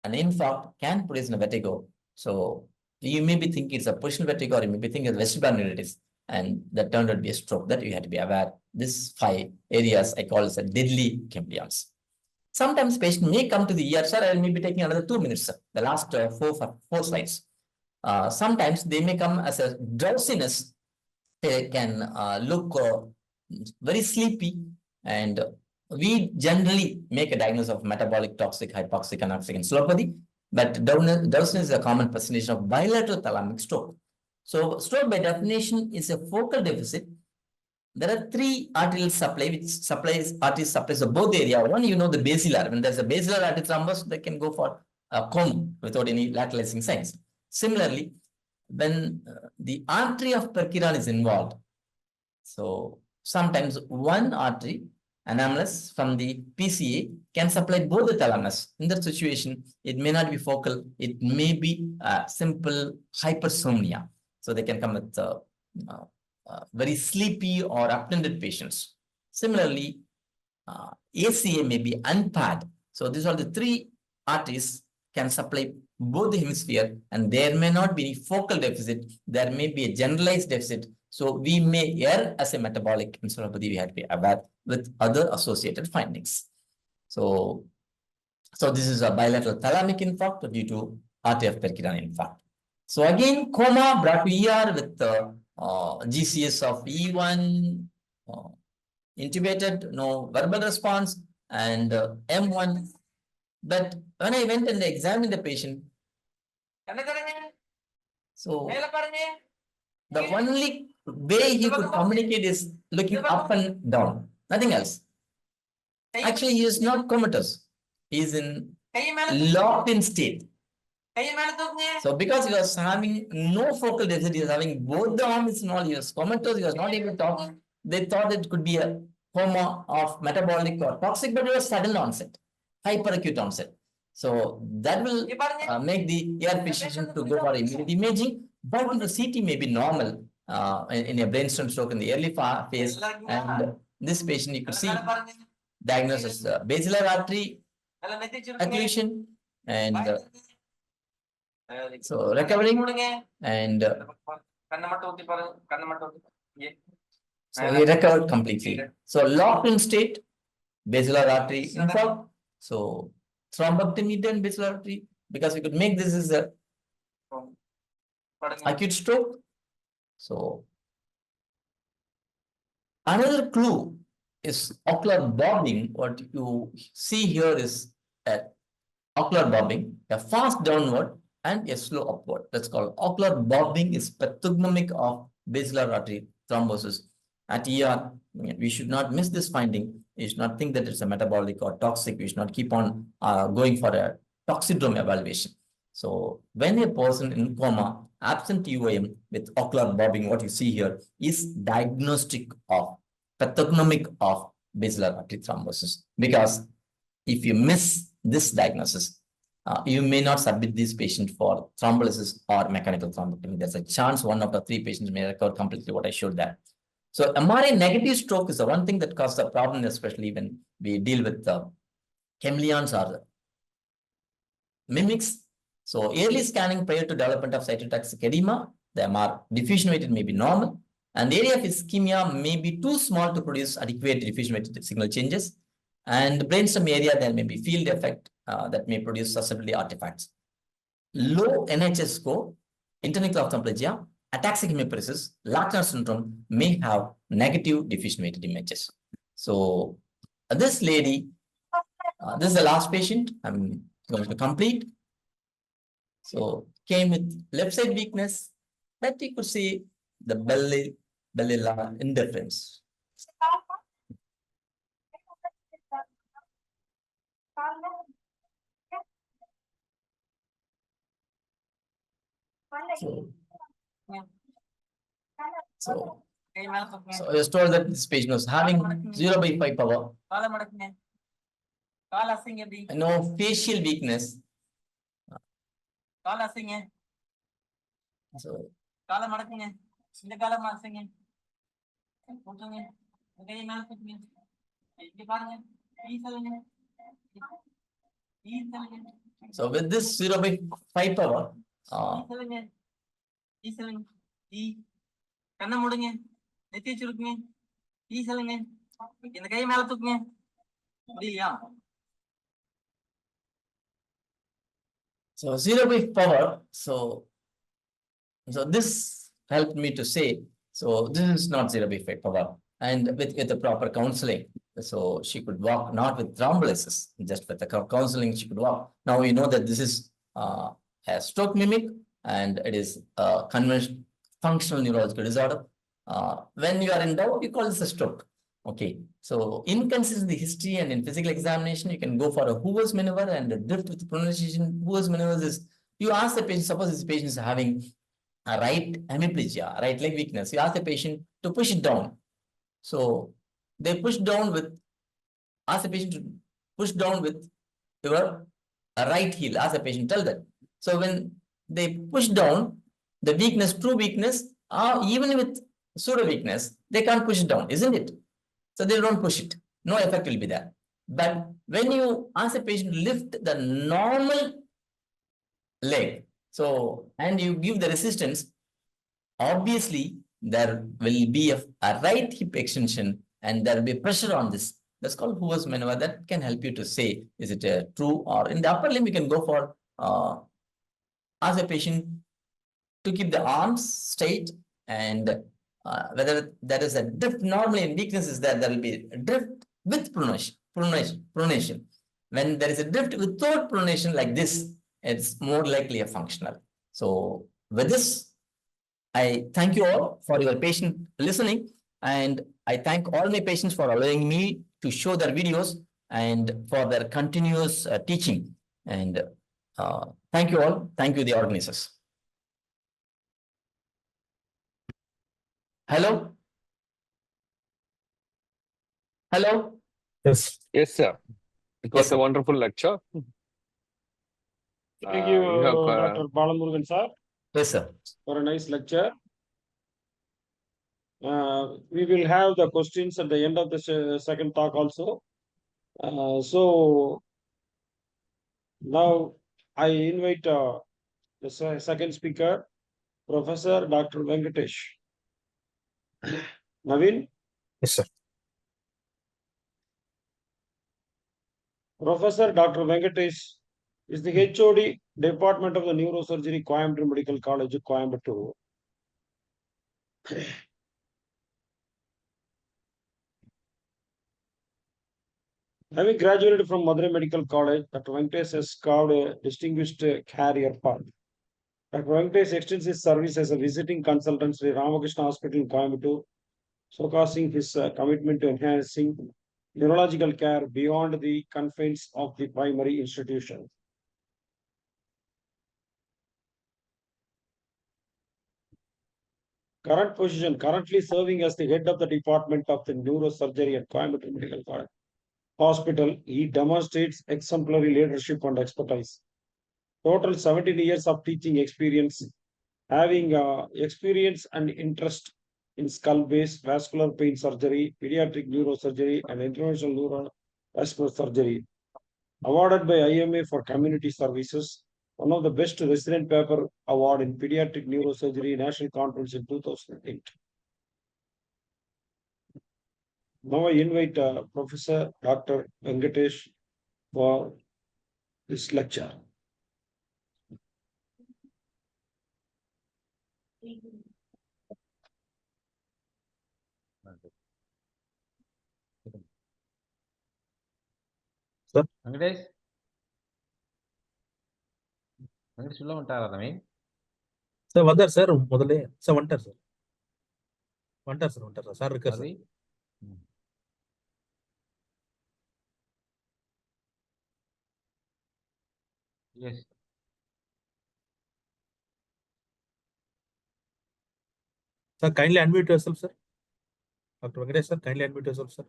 an infarct can produce a vertigo. So you may be thinking it's a positional vertigo, or you may be thinking it's vestibular neuritis, and that turned out to be a stroke. That you had to be aware. These 5 areas I call as a deadly chameleons. Sometimes patient may come to the ER, sir. I may be taking another 2 minutes, sir. The last 4 slides. Sometimes they may come as a drowsiness. They can look very sleepy, and we generally make a diagnosis of metabolic, toxic, hypoxic, anoxic encephalopathy. But drowsiness is a common presentation of bilateral thalamic stroke. So stroke by definition is a focal deficit. There are 3 arterial supply which supplies artery supplies of both area. One, you know, the basilar. When there's a basilar artery thrombus, they can go for a coma without any lateralizing signs. Similarly, when the artery of Peripheral is involved, so sometimes one artery anomalous from the PCA can supply both the thalamus. In that situation, it may not be focal. It may be simple hypersomnia. So they can come with very sleepy or uptended patients. Similarly, ACA may be unpaired. So these are the 3 arteries can supply both the hemisphere, and there may not be any focal deficit. There may be a generalized deficit. So we may err as a metabolic encephalopathy. We have to be aware with other associated findings. So this is a bilateral thalamic infarct due to artery of Peripheral infarct. So again, coma brought to ER with GCS of E1, intubated, no verbal response, and M1. But when I went and examined the patient, so the only way he could communicate is looking up and down, nothing else. Actually, he is not comatose. He is in locked in state. So because he was having no focal deficit, he was having both the arms and all, he was comatose, he was not able to talk. They thought it could be a coma of metabolic or toxic, but it was sudden onset, hyperacute onset. So that will make the ER physician to go for immediate imaging but the CT may be normal in a brainstem stroke in the early phase. And this patient, you could see diagnosis basilar artery occlusion and so recovering and so he recovered completely. So locked in state, basilar artery infarct. So thrombectomy then basilar artery, because we could make this as a acute stroke. So another clue is ocular bobbing. What you see here is a ocular bobbing, a fast downward and a slow upward. That's called ocular bobbing is pathognomic of basilar artery thrombosis. At ER, we should not miss this finding. You should not think that it's a metabolic or toxic. We should not keep on going for a toxidrome evaluation. So when a person in coma, absent UIM with ocular bobbing, what you see here is diagnostic of pathognomic of basilar artery thrombosis. Because if you miss this diagnosis, you may not submit this patient for thrombolysis or mechanical thrombectomy. There's a chance 1 out of 3 patients may recover completely, what I showed that. So MRI negative stroke is the one thing that causes a problem, especially when we deal with chameleons or mimics. So early scanning prior to development of cytotoxic edema, the MR diffusion weighted may be normal, and the area of ischemia may be too small to produce adequate diffusion weighted signal changes. And brainstem area, there may be field effect that may produce susceptibility artifacts. Low NHS score, internuclear ophthalmoplegia, ataxic hemiplegia, Lachner syndrome may have negative diffusion weighted images. So this lady, this is the last patient I'm going to complete. So came with left side weakness, but you could see the belly indifference. So I was told that this patient was having 0/5 power. No facial weakness. So so with this 0/5 power, so 0/5 power. So this helped me to say, so this is not 0/5 power, and with the proper counseling, so she could walk, not with thrombolysis, just with the counseling she could walk. Now we know that this is a stroke mimic, and it is a conventional functional neurological disorder. When you are in doubt, you call this a stroke. Okay, so inconsistent history and in physical examination, you can go for a Hoover's maneuver and a drift with pronunciation. Hoover's maneuver is you ask the patient, suppose this patient is having a right hemiplegia, right leg weakness. You ask the patient to push it down. So they push down with, ask the patient to push down with your right heel. Ask the patient, tell that. So when they push down, the weakness, true weakness, even with pseudo weakness, they can't push it down, isn't it? So they don't push it. No effect will be there. But when you ask the patient to lift the normal leg, so, and you give the resistance, obviously there will be a right hip extension and there will be pressure on this. That's called Hoover's maneuver. That can help you to say, is it a true, or in the upper limb, you can go for, ask the patient to keep the arms straight, and whether there is a drift. Normally in weakness is that there will be a drift with pronation. When there is a drift without pronation like this, it's more likely a functional. So with this, I thank you all for your patient listening, and I thank all my patients for allowing me to show their videos and for their continuous teaching. And thank you all. Thank you, the organizers. Hello? Hello? Yes. Yes, sir. It was Yes, sir. a wonderful lecture. Thank you, You have, Dr. Balamurugan, sir. Yes, sir. for a nice lecture. We will have the questions at the end of the second talk also. So now I invite the second speaker, Professor Dr. Venkatesh. Naveen? Yes, sir. Professor Dr. Venkatesh is the HOD Department of the Neurosurgery, Coimbatore Medical College, Coimbatore. Having graduated from Madurai Medical College, Dr. Venkatesh has carved a distinguished career path. Dr. Venkatesh extends his service as a visiting consultant at Ramakrishna Hospital in Coimbatore, showcasing his commitment to enhancing neurological care beyond the confines of the primary institution. Current position, currently serving as the head of the Department of the Neurosurgery at Coimbatore Medical College Hospital, he demonstrates exemplary leadership and expertise. Total 17 years of teaching experience, having experience and interest in skull-based vascular pain surgery, pediatric neurosurgery, and interventional neurovascular surgery. Awarded by IMA for community services, one of the best resident paper award in pediatric neurosurgery national conference in 2008. Now I invite Professor Dr. Venkatesh for this lecture. Sir? Venkatesh? Venkatesh ulla untara Naveen? Sir, vandar sir, modale. Sir, vantar sir. Vantar sir, vantar sir. Sir, irukar sir. Adi? Yes. Sir, kindly unmute yourself, sir. Dr. Venkatesh, sir, kindly unmute yourself, sir.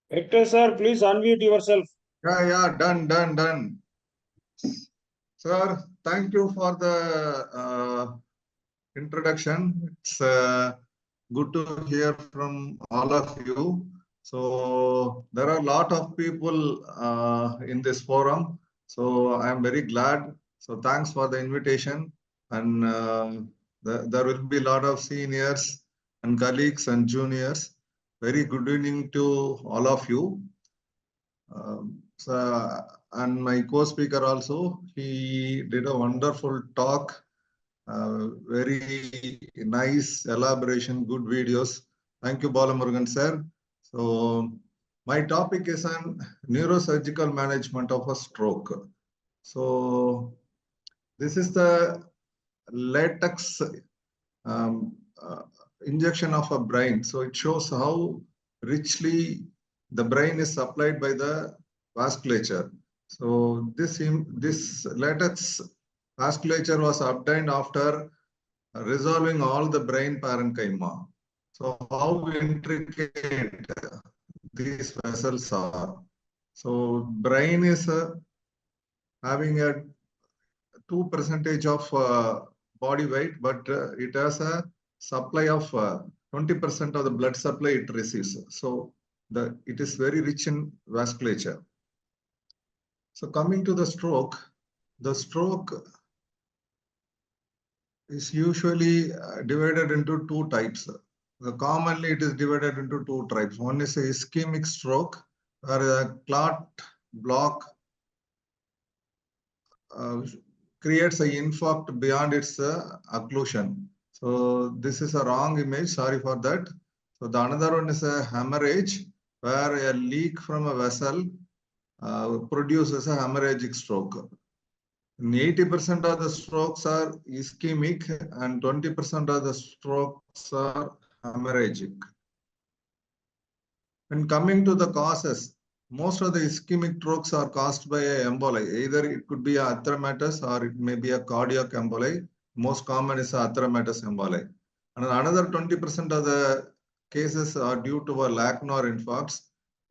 Hector sir, please unmute yourself. Yeah, done. Sir, thank you for the introduction. It's good to hear from all of you. So there are a lot of people in this forum. So I am very glad. So thanks for the invitation. And there will be a lot of seniors and colleagues and juniors. Very good evening to all of you. And my co-speaker also, he did a wonderful talk, very nice elaboration, good videos. Thank you, Balamurugan sir. So my topic is on neurosurgical management of a stroke. So this is the latex injection of a brain. So it shows how richly the brain is supplied by the vasculature. So this latex vasculature was obtained after resolving all the brain parenchyma. So how intricate these vessels are. So brain is having a 2% of body weight, but it has a supply of 20% of the blood supply it receives. So it is very rich in vasculature. So coming to the stroke is usually divided into two types. Commonly it is divided into two types. One is a ischemic stroke, where a clot block creates an infarct beyond its occlusion. So this is a wrong image, sorry for that. So the another one is a hemorrhage, where a leak from a vessel produces a hemorrhagic stroke. 80% of the strokes are ischemic and 20% of the strokes are hemorrhagic. When coming to the causes, most of the ischemic strokes are caused by a emboli. Either it could be a atheromatous or it may be a cardiac emboli. Most common is a atheromatous emboli. And another 20% of the cases are due to a Lacnor infarcts.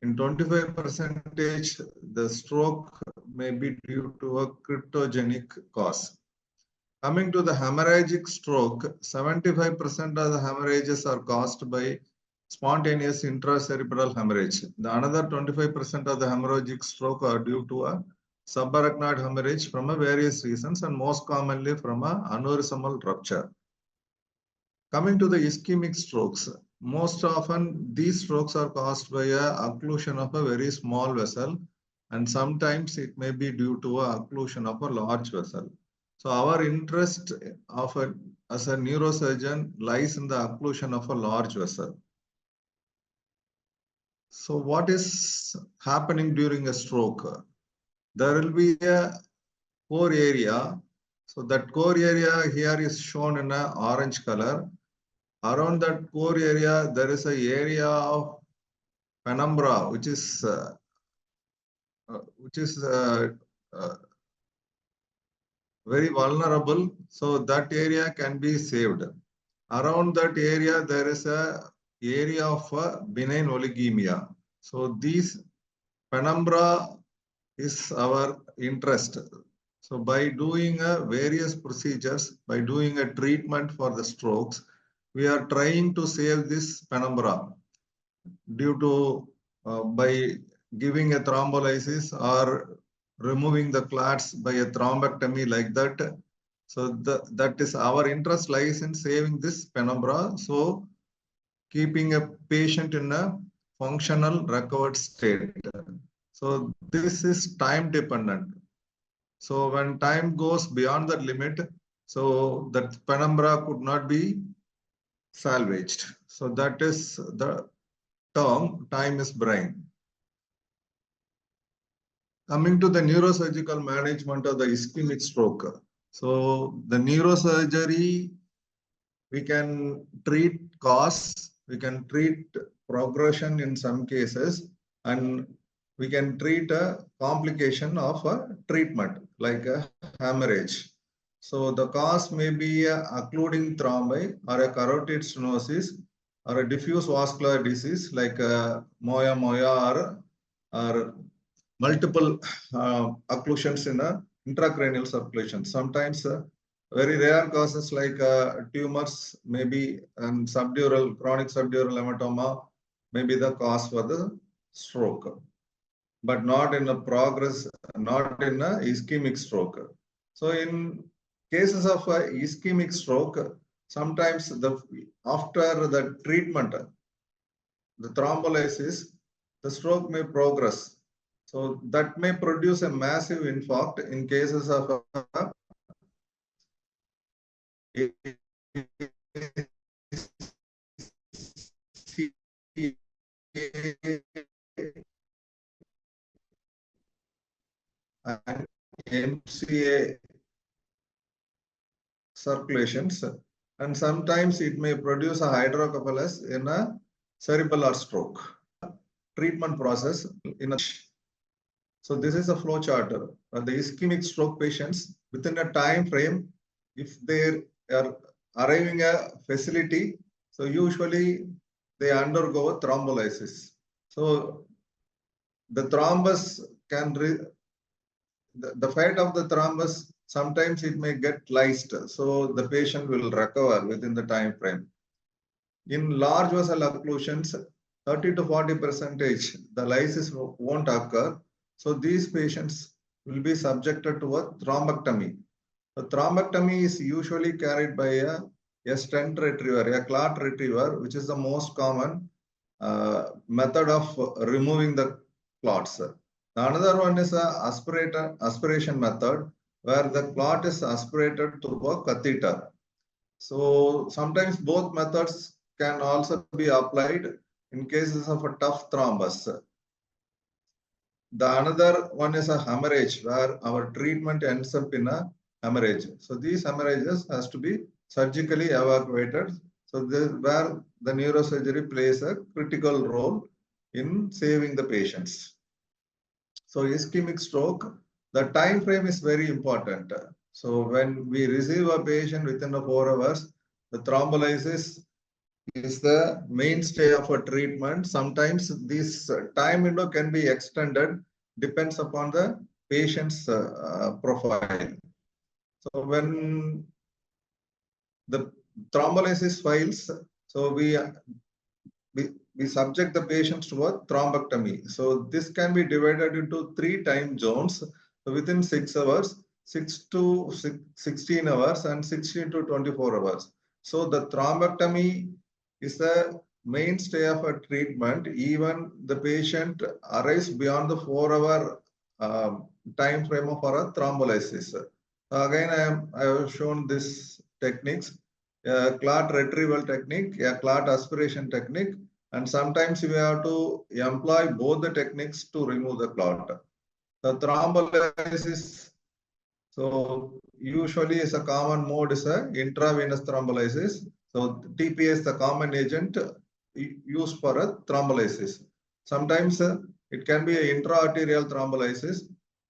In 25%, the stroke may be due to a cryptogenic cause. Coming to the hemorrhagic stroke, 75% of the hemorrhages are caused by spontaneous intracerebral hemorrhage. The another 25% of the hemorrhagic stroke are due to a subarachnoid hemorrhage from a various reasons and most commonly from a aneurysmal rupture. Coming to the ischemic strokes, most often these strokes are caused by a occlusion of a very small vessel, and sometimes it may be due to a occlusion of a large vessel. So our interest as a neurosurgeon lies in the occlusion of a large vessel. So what is happening during a stroke? There will be a core area. So that core area here is shown in an orange color. Around that core area, there is an area of penumbra, which is very vulnerable. So that area can be saved. Around that area, there is an area of benign oligemia. So these penumbra is our interest. So by doing various procedures, by doing a treatment for the strokes, we are trying to save this penumbra due to by giving a thrombolysis or removing the clots by a thrombectomy like that. So that is our interest lies in saving this penumbra. So keeping a patient in a functional recovered state. So this is time dependent. So when time goes beyond that limit, so that penumbra could not be salvaged. So that is the term, time is brain. Coming to the neurosurgical management of the ischemic stroke. So the neurosurgery, we can treat cause, we can treat progression in some cases, and we can treat a complication of a treatment like a hemorrhage. So the cause may be a occluding thrombi or a carotid stenosis or a diffuse vascular disease like a moya or multiple occlusions in a intracranial circulation. Sometimes very rare causes like tumors, maybe and subdural, chronic subdural hematoma may be the cause for the stroke, but not in a progress, not in a ischemic stroke. So in cases of ischemic stroke, sometimes after the treatment, the thrombolysis, the stroke may progress. So that may produce a massive infarct in cases of and MCA circulations, and sometimes it may produce a hydrocephalus in a cerebellar stroke. Treatment process in a so this is a flow chart. The ischemic stroke patients within a time frame, if they are arriving at a facility, so usually they undergo a thrombolysis. So the thrombus can the fate of the thrombus, sometimes it may get lysed, so the patient will recover within the time frame. In large vessel occlusions, 30 to 40%, the lysis won't occur. So these patients will be subjected to a thrombectomy. The thrombectomy is usually carried by a stent retriever, a clot retriever, which is the most common method of removing the clots. Another one is a aspiration method, where the clot is aspirated through a catheter. So sometimes both methods can also be applied in cases of a tough thrombus. The another one is a hemorrhage, where our treatment ends up in a hemorrhage. So these hemorrhages has to be surgically evacuated. So this is where the neurosurgery plays a critical role in saving the patients. So ischemic stroke, the time frame is very important. So when we receive a patient within 4 hours, the thrombolysis is the mainstay of a treatment. Sometimes this time window can be extended, depends upon the patient's profile. So when the thrombolysis fails, so we subject the patients to a thrombectomy. So this can be divided into 3 time zones. So within 6 hours, 6 to 16 hours, and 16 to 24 hours. So the thrombectomy is the mainstay of a treatment. Even the patient arrives beyond the 4-hour time frame for a thrombolysis. Again, I have shown this techniques. Clot retrieval technique, a clot aspiration technique, and sometimes we have to employ both the techniques to remove the clot. The thrombolysis, so usually is a common mode is a intravenous thrombolysis. So TPA is the common agent used for a thrombolysis. Sometimes it can be an intraarterial thrombolysis.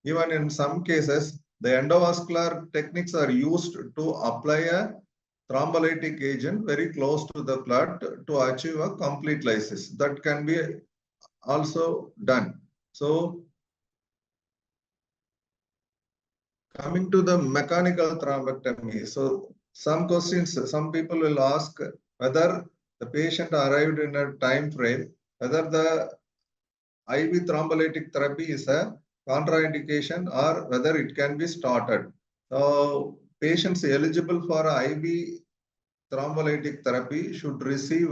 Even in some cases, the endovascular techniques are used to apply a thrombolytic agent very close to the clot to achieve a complete lysis. That can be also done. So coming to the mechanical thrombectomy. So some questions, some people will ask whether the patient arrived in a time frame, whether the IV thrombolytic therapy is a contraindication or whether it can be started. So patients eligible for IV thrombolytic therapy should receive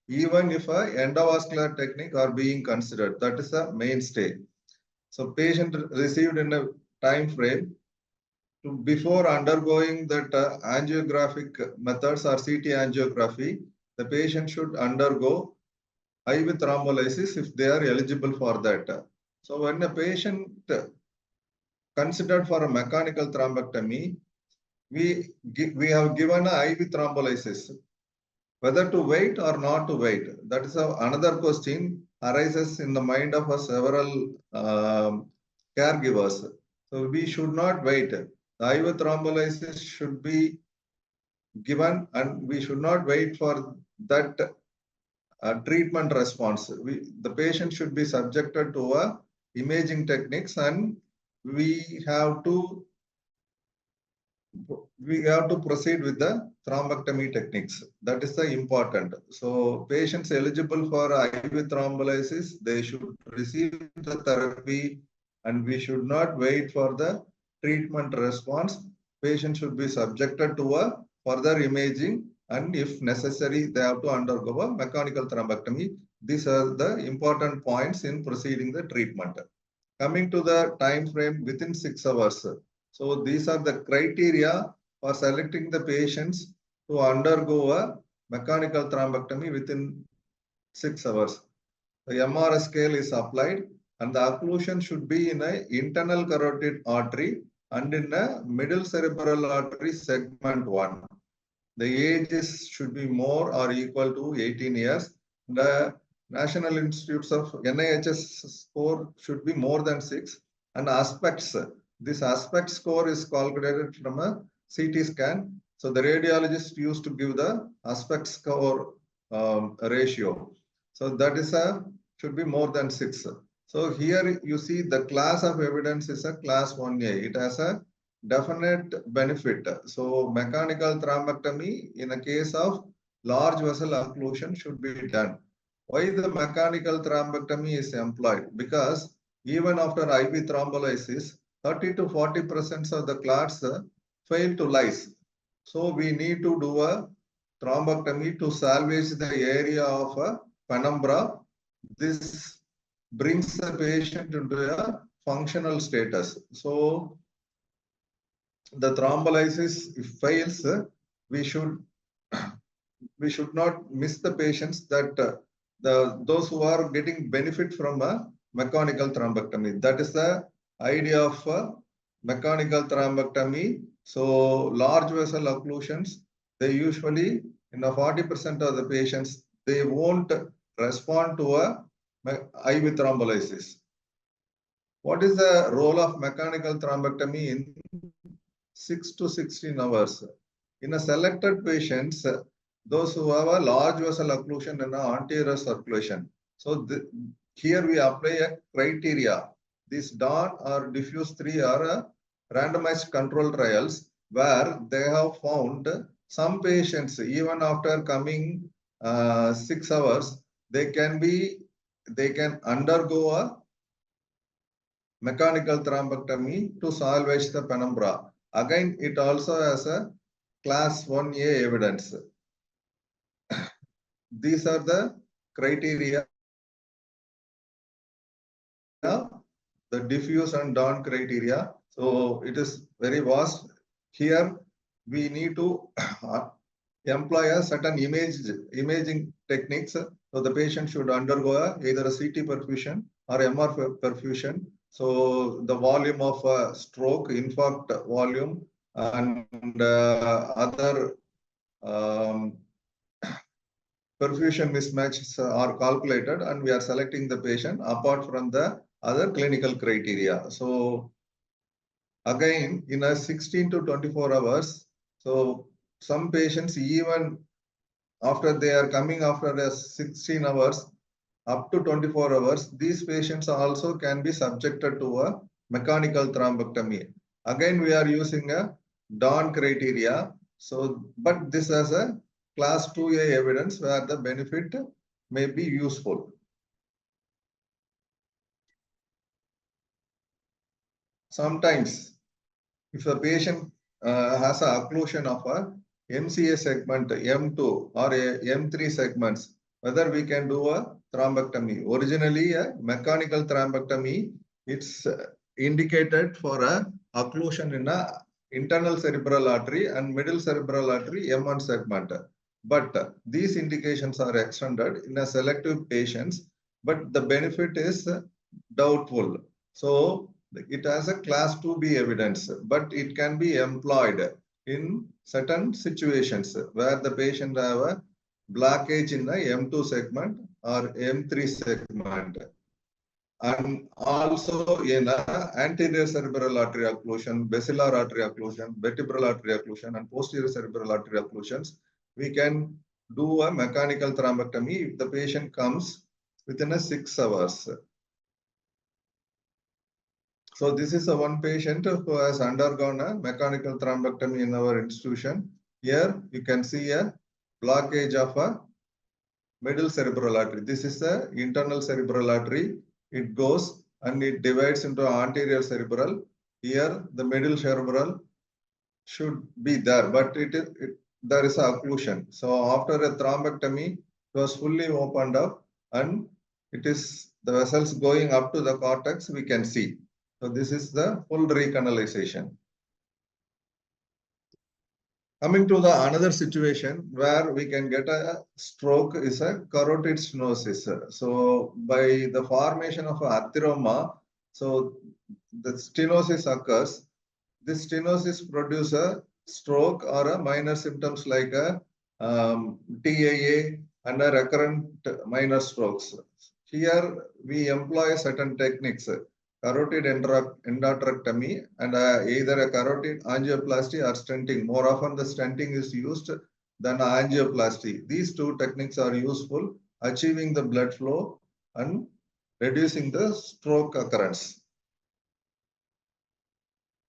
even if a endovascular technique are being considered. That is a mainstay. So patient received in a time frame before undergoing that angiographic methods or CT angiography, the patient should undergo IV thrombolysis if they are eligible for that. So when a patient considered for a mechanical thrombectomy, we have given a IV thrombolysis. Whether to wait or not to wait, that is another question arises in the mind of several caregivers. So we should not wait. The IV thrombolysis should be given and we should not wait for that treatment response. The patient should be subjected to imaging techniques and we have to proceed with the thrombectomy techniques. That is the important. So patients eligible for IV thrombolysis, they should receive the therapy and we should not wait for the treatment response. Patient should be subjected to a further imaging and if necessary, they have to undergo a mechanical thrombectomy. These are the important points in proceeding the treatment. Coming to the time frame within 6 hours. So these are the criteria for selecting the patients to undergo a mechanical thrombectomy within 6 hours. The MRI scale is applied and the occlusion should be in an internal carotid artery and in a middle cerebral artery segment 1. The ages should be more or equal to 18 years. The National Institutes of NIHS score should be more than 6 and aspects. This aspect score is calculated from a CT scan. So the radiologist used to give the aspect score ratio. So that is should be more than 6. So here you see the class of evidence is a class 1A. It has a definite benefit. So mechanical thrombectomy in a case of large vessel occlusion should be done. Why the mechanical thrombectomy is employed? Because even after IV thrombolysis, 30 to 40% of the clots fail to lyse. So we need to do a thrombectomy to salvage the area of a penumbra. This brings the patient into a functional status. So the thrombolysis, if fails, we should not miss the patients that those who are getting benefit from a mechanical thrombectomy. That is the idea of mechanical thrombectomy. So large vessel occlusions, they usually in a 40% of the patients, they won't respond to a IV thrombolysis. What is the role of mechanical thrombectomy in 6 to 16 hours? In a selected patients, those who have a large vessel occlusion in an anterior circulation. So here we apply a criteria. these DAWN or Diffuse 3 are randomized control trials where they have found some patients, even after coming 6 hours, they can undergo a mechanical thrombectomy to salvage the penumbra. Again, it also has a class 1A evidence. These are the criteria, the diffuse and DAWN criteria. So it is very vast. Here we need to employ a certain imaging techniques. So the patient should undergo either a CT perfusion or MR perfusion. So the volume of stroke, infarct volume, and other perfusion mismatches are calculated, and we are selecting the patient apart from the other clinical criteria. So again, in a 16 to 24 hours, so some patients, even after they are coming after a 16 hours, up to 24 hours, these patients also can be subjected to a mechanical thrombectomy. Again, we are using a DAWN criteria. So, but this has a class 2A evidence where the benefit may be useful. Sometimes, if a patient has a occlusion of a MCA segment M2 or a M3 segments, whether we can do a thrombectomy. Originally, a mechanical thrombectomy, it's indicated for a occlusion in a internal cerebral artery and middle cerebral artery M1 segment. But these indications are extended in a selective patients, but the benefit is doubtful. So it has a class 2B evidence, but it can be employed in certain situations where the patient have a blockage in the M2 segment or M3 segment. And also in anterior cerebral artery occlusion, basilar artery occlusion, vertebral artery occlusion, and posterior cerebral artery occlusions, we can do a mechanical thrombectomy if the patient comes within 6 hours. So this is one patient who has undergone a mechanical thrombectomy in our institution. Here you can see a blockage of a middle cerebral artery. This is the internal cerebral artery. It goes and it divides into anterior cerebral. Here the middle cerebral should be there, but there is a occlusion. So after a thrombectomy, it was fully opened up and it is the vessels going up to the cortex we can see. So this is the full recanalization. Coming to the another situation where we can get a stroke is a carotid stenosis. So by the formation of atheroma, so the stenosis occurs. This stenosis produces a stroke or a minor symptoms like a TIA and a recurrent minor strokes. Here we employ certain techniques. Carotid endarterectomy and either a carotid angioplasty or stenting. More often the stenting is used than angioplasty. These two techniques are useful, achieving the blood flow and reducing the stroke occurrence.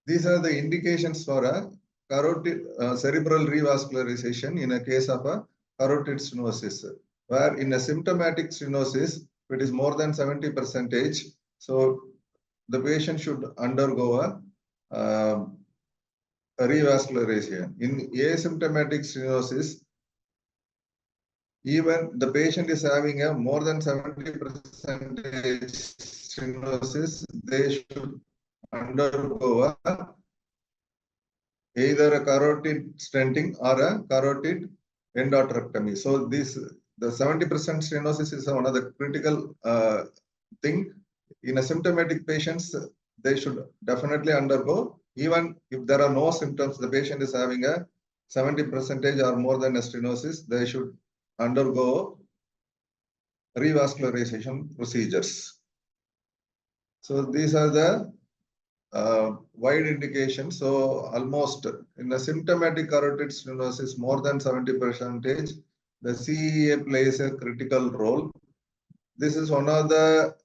These are the indications for a carotid cerebral revascularization in a case of a carotid stenosis, where in a symptomatic stenosis, if it is more than 70%, so the patient should undergo a revascularization. In asymptomatic stenosis, even the patient is having a more than 70% stenosis, they should undergo either a carotid stenting or a carotid endarterectomy. So the 70% stenosis is one of the critical thing. In a symptomatic patients, they should definitely undergo. Even if there are no symptoms, the patient is having a 70% or more than a stenosis, they should undergo revascularization procedures. So these are the wide indications. So almost in a symptomatic carotid stenosis, more than 70%, the CEA plays a critical role. This is one of the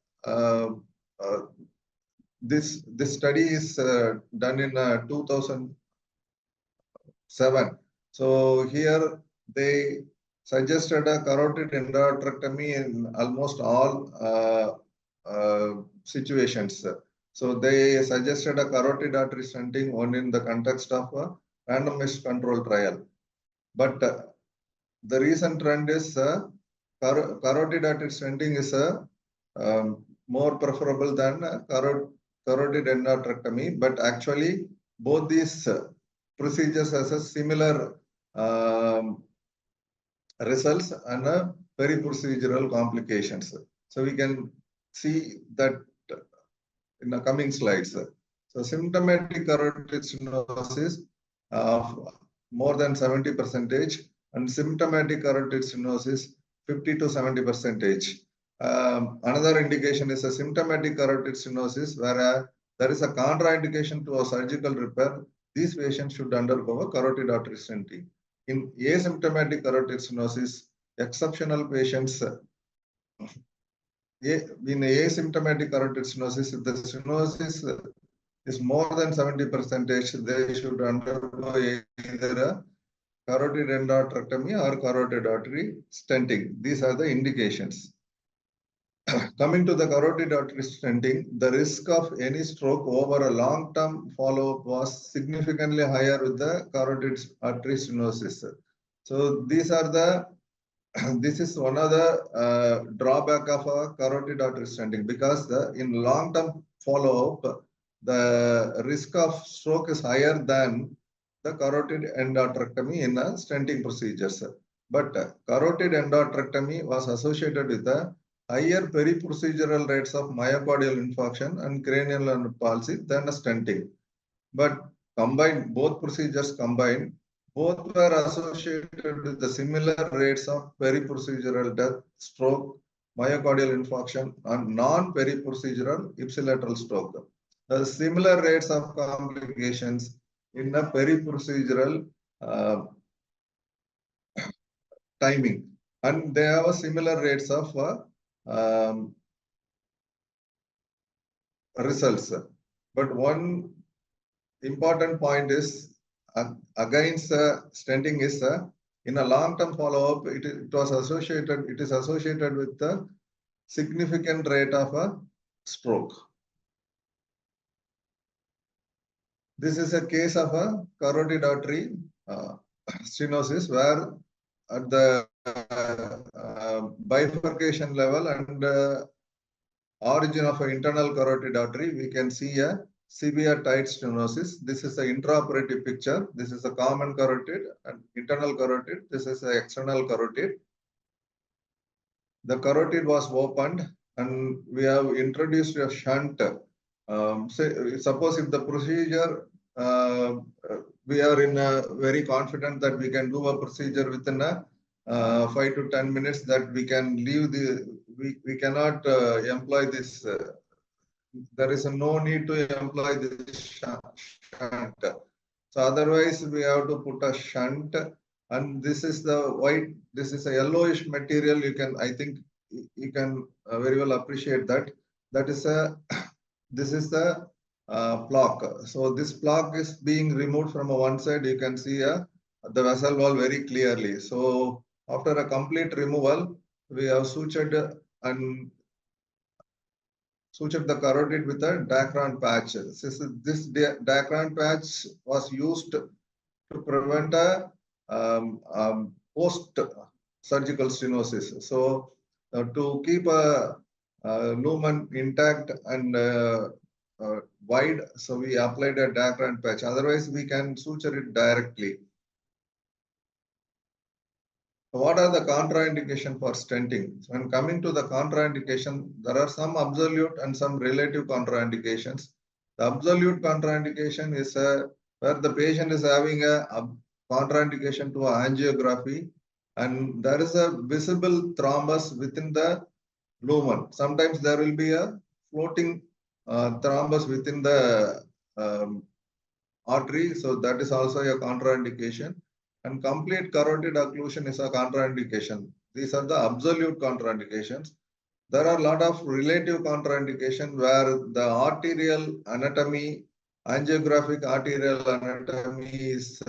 this study is done in 2007. So here they suggested a carotid endarterectomy in almost all situations. So they suggested a carotid artery stenting only in the context of a randomized control trial. But the recent trend is carotid artery stenting is more preferable than carotid endarterectomy. But actually, both these procedures has a similar results and peri-procedural complications. So we can see that in the coming slides. So symptomatic carotid stenosis of more than 70% and symptomatic carotid stenosis 50 to 70%. Another indication is a symptomatic carotid stenosis where there is a contraindication to a surgical repair. These patients should undergo a carotid artery stenting. In asymptomatic carotid stenosis, exceptional patients in asymptomatic carotid stenosis, if the stenosis is more than 70%, they should undergo either a carotid endarterectomy or carotid artery stenting. These are the indications. Coming to the carotid artery stenting, the risk of any stroke over a long-term follow-up was significantly higher with the carotid artery stenosis. So these are the this is one of the drawback of a carotid artery stenting, because in long-term follow-up, the risk of stroke is higher than the carotid endarterectomy in a stenting procedures. But carotid endarterectomy was associated with a higher peri-procedural rates of myocardial infarction and cranial palsy than a stenting. But combined, both procedures combined, both were associated with the similar rates of peri-procedural death, stroke, myocardial infarction, and non-peri-procedural ipsilateral stroke. The similar rates of complications in a peri-procedural timing, and they have a similar rates of results. But one important point is against stenting is in a long-term follow-up, it is associated with the significant rate of a stroke. This is a case of a carotid artery stenosis where at the bifurcation level and origin of an internal carotid artery, we can see a severe tight stenosis. This is an intraoperative picture. This is a common carotid and internal carotid. This is an external carotid. The carotid was opened and we have introduced a shunt. Suppose if the procedure, we are very confident that we can do a procedure within 5 to 10 minutes, that we can leave we cannot employ this. There is no need to employ this shunt. So otherwise we have to put a shunt, and this is the white, this is a yellowish material. You can, I think you can very well appreciate that. That is this is the plaque. So this plaque is being removed from one side. You can see the vessel wall very clearly. So after a complete removal, we have sutured the carotid with a Dacron patch. This Dacron patch was used to prevent a post-surgical stenosis. So to keep a lumen intact and wide, so we applied a Dacron patch. Otherwise, we can suture it directly. What are the contraindications for stenting? When coming to the contraindication, there are some absolute and some relative contraindications. The absolute contraindication is where the patient is having a contraindication to angiography, and there is a visible thrombus within the lumen. Sometimes there will be a floating thrombus within the artery, so that is also a contraindication. And complete carotid occlusion is a contraindication. These are the absolute contraindications. There are a lot of relative contraindication where the arterial anatomy, angiographic arterial anatomy is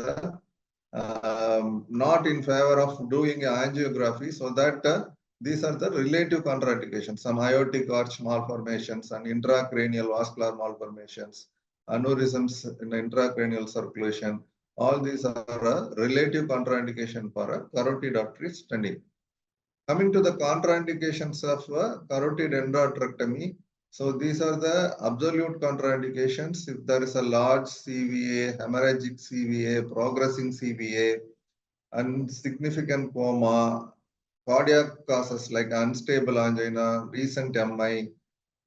not in favor of doing angiography, so that these are the relative contraindications. Some aortic arch malformations and intracranial vascular malformations, aneurysms in intracranial circulation. All these are a relative contraindication for a carotid artery stenting. Coming to the contraindications of carotid endarterectomy, so these are the absolute contraindications. If there is a large CVA, hemorrhagic CVA, progressing CVA, and significant coma, cardiac causes like unstable angina, recent MI,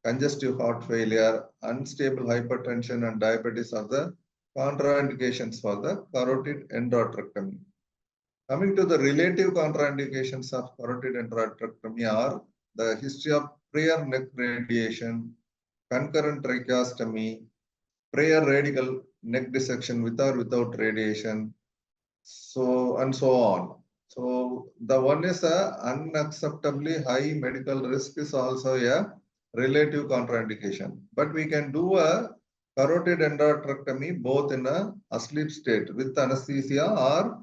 congestive heart failure, unstable hypertension, and diabetes are the contraindications for the carotid endarterectomy. Coming to the relative contraindications of carotid endarterectomy are the history of prior neck radiation, concurrent tracheostomy, prior radical neck dissection with or without radiation, so and so on. So the one is a unacceptably high medical risk is also a relative contraindication. But we can do a carotid endarterectomy both in a asleep state with anesthesia or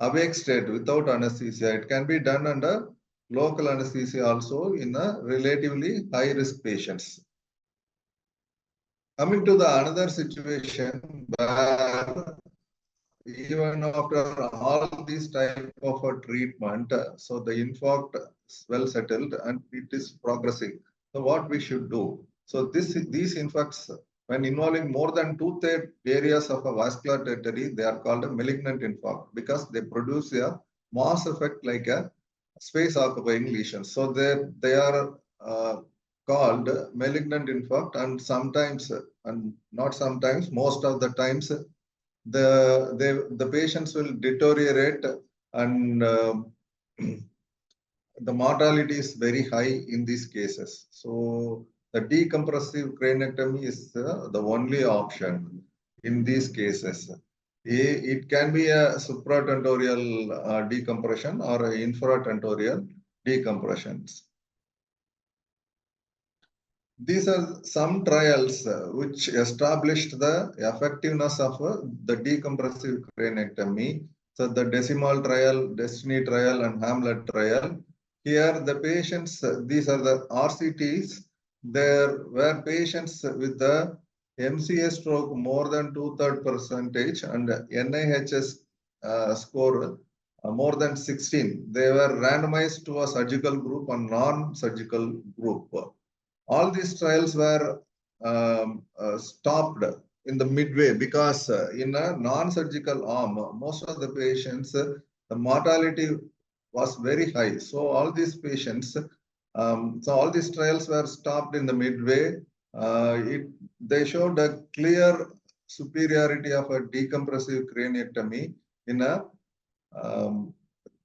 awake state without anesthesia. It can be done under local anesthesia also in a relatively high risk patients. Coming to the another situation where even after all these type of a treatment, so the infarct is well settled and it is progressing. So what we should do? So these infarcts, when involving more than 2/3 areas of a vascular territory, they are called a malignant infarct because they produce a mass effect like a space occupying lesions. So they are called malignant infarct, and sometimes, and not sometimes, most of the times, the patients will deteriorate and the mortality is very high in these cases. So the decompressive craniectomy is the only option in these cases. It can be a supratentorial decompression or infratentorial decompressions. These are some trials which established the effectiveness of the decompressive craniectomy. So the Decimal trial, Destiny trial, and Hamlet trial. Here the patients, these are the RCTs. There were patients with the MCA stroke more than 2/3% and NIHS score more than 16. They were randomized to a surgical group and non-surgical group. All these trials were stopped in the midway because in a non-surgical arm, most of the patients, the mortality was very high. So all these patients, so all these trials were stopped in the midway. They showed a clear superiority of a decompressive craniectomy in a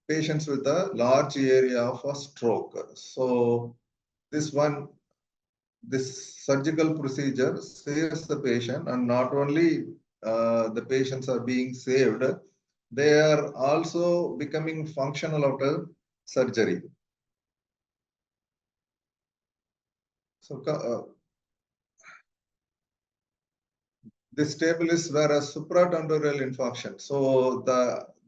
patients with a large area of a stroke. So this surgical procedure saves the patient, and not only the patients are being saved, they are also becoming functional after surgery. So this table is where a supratentorial infarction. So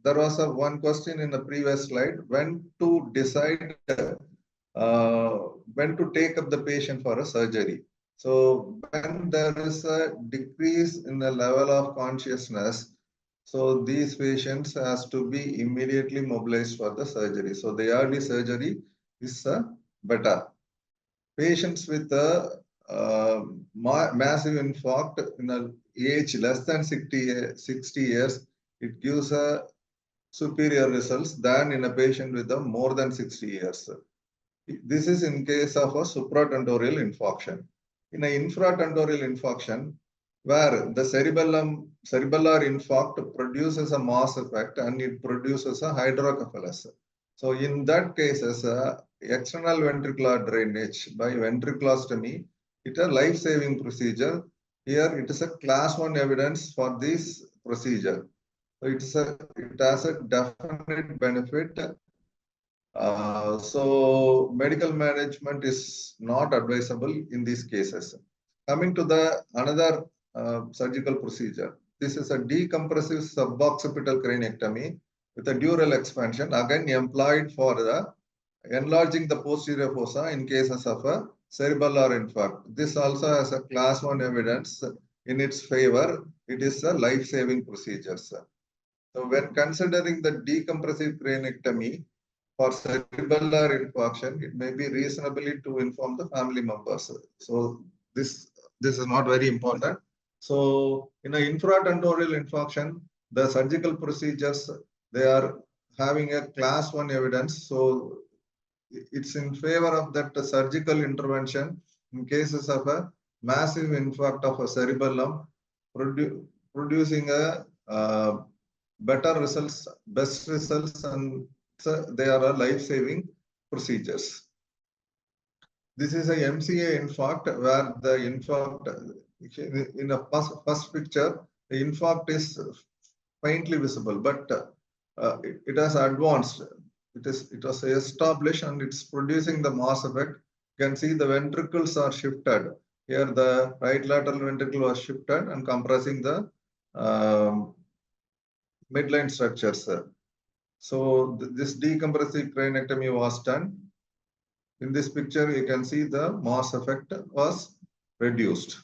there was one question in the previous slide: when to decide when to take up the patient for a surgery. So when there is a decrease in the level of consciousness, so these patients has to be immediately mobilized for the surgery. So the early surgery is better. Patients with a massive infarct in an age less than 60 years, it gives a superior results than in a patient with a more than 60 years. This is in case of a supratentorial infarction. In an infratentorial infarction, where the cerebellar infarct produces a mass effect and it produces a hydrocephalus. So in that cases, external ventricular drainage by ventriculostomy, it is a life-saving procedure. Here it is a class 1 evidence for this procedure. So it has a definite benefit So medical management is not advisable in these cases. Coming to the another surgical procedure. This is a decompressive suboccipital craniectomy with a dural expansion, again employed for the enlarging the posterior fossa in cases of a cerebellar infarct. This also has a class 1 evidence in its favor. It is a life-saving procedure. So when considering the decompressive craniectomy for cerebellar infarction, it may be reasonably to inform the family members. So this is not very important. So in an infratentorial infarction, the surgical procedures, they are having a class 1 evidence. So it's in favor of that surgical intervention in cases of a massive infarct of a cerebellum, producing a better results, best results, and they are a life-saving procedures. This is a MCA infarct where the infarct, in a first picture, the infarct is faintly visible, but it has advanced. It was established and it's producing the mass effect. You can see the ventricles are shifted. Here the right lateral ventricle was shifted and compressing the midline structures. So this decompressive craniectomy was done. In this picture, you can see the mass effect was reduced.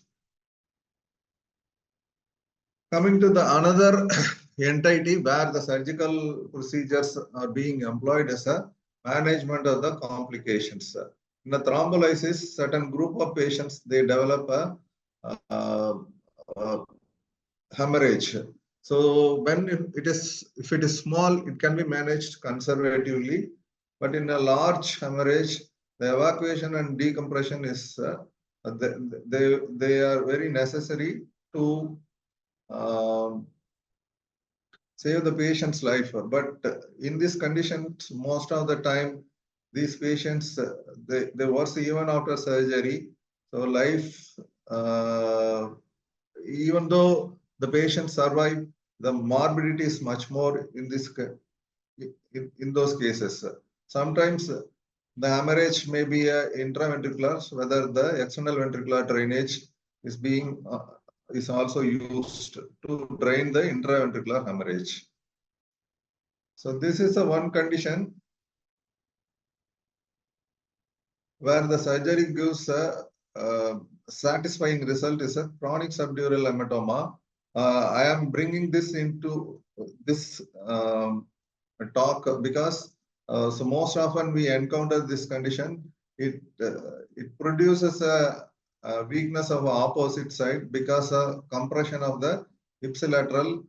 Coming to the another entity where the surgical procedures are being employed as a management of the complications. In the thrombolysis, certain group of patients, they develop a hemorrhage. So when if it is small, it can be managed conservatively, but in a large hemorrhage, the evacuation and decompression is they are very necessary to save the patient's life. But in these conditions, most of the time, these patients they worsen even after surgery. So life, even though the patient survive, the morbidity is much more in this in those cases. Sometimes the hemorrhage may be intraventricular, whether the external ventricular drainage is being is also used to drain the intraventricular hemorrhage. So this is a one condition where the surgery gives a satisfying result is a chronic subdural hematoma. I am bringing this into this talk because so most often we encounter this condition. It produces a weakness of opposite side because of compression of the ipsilateral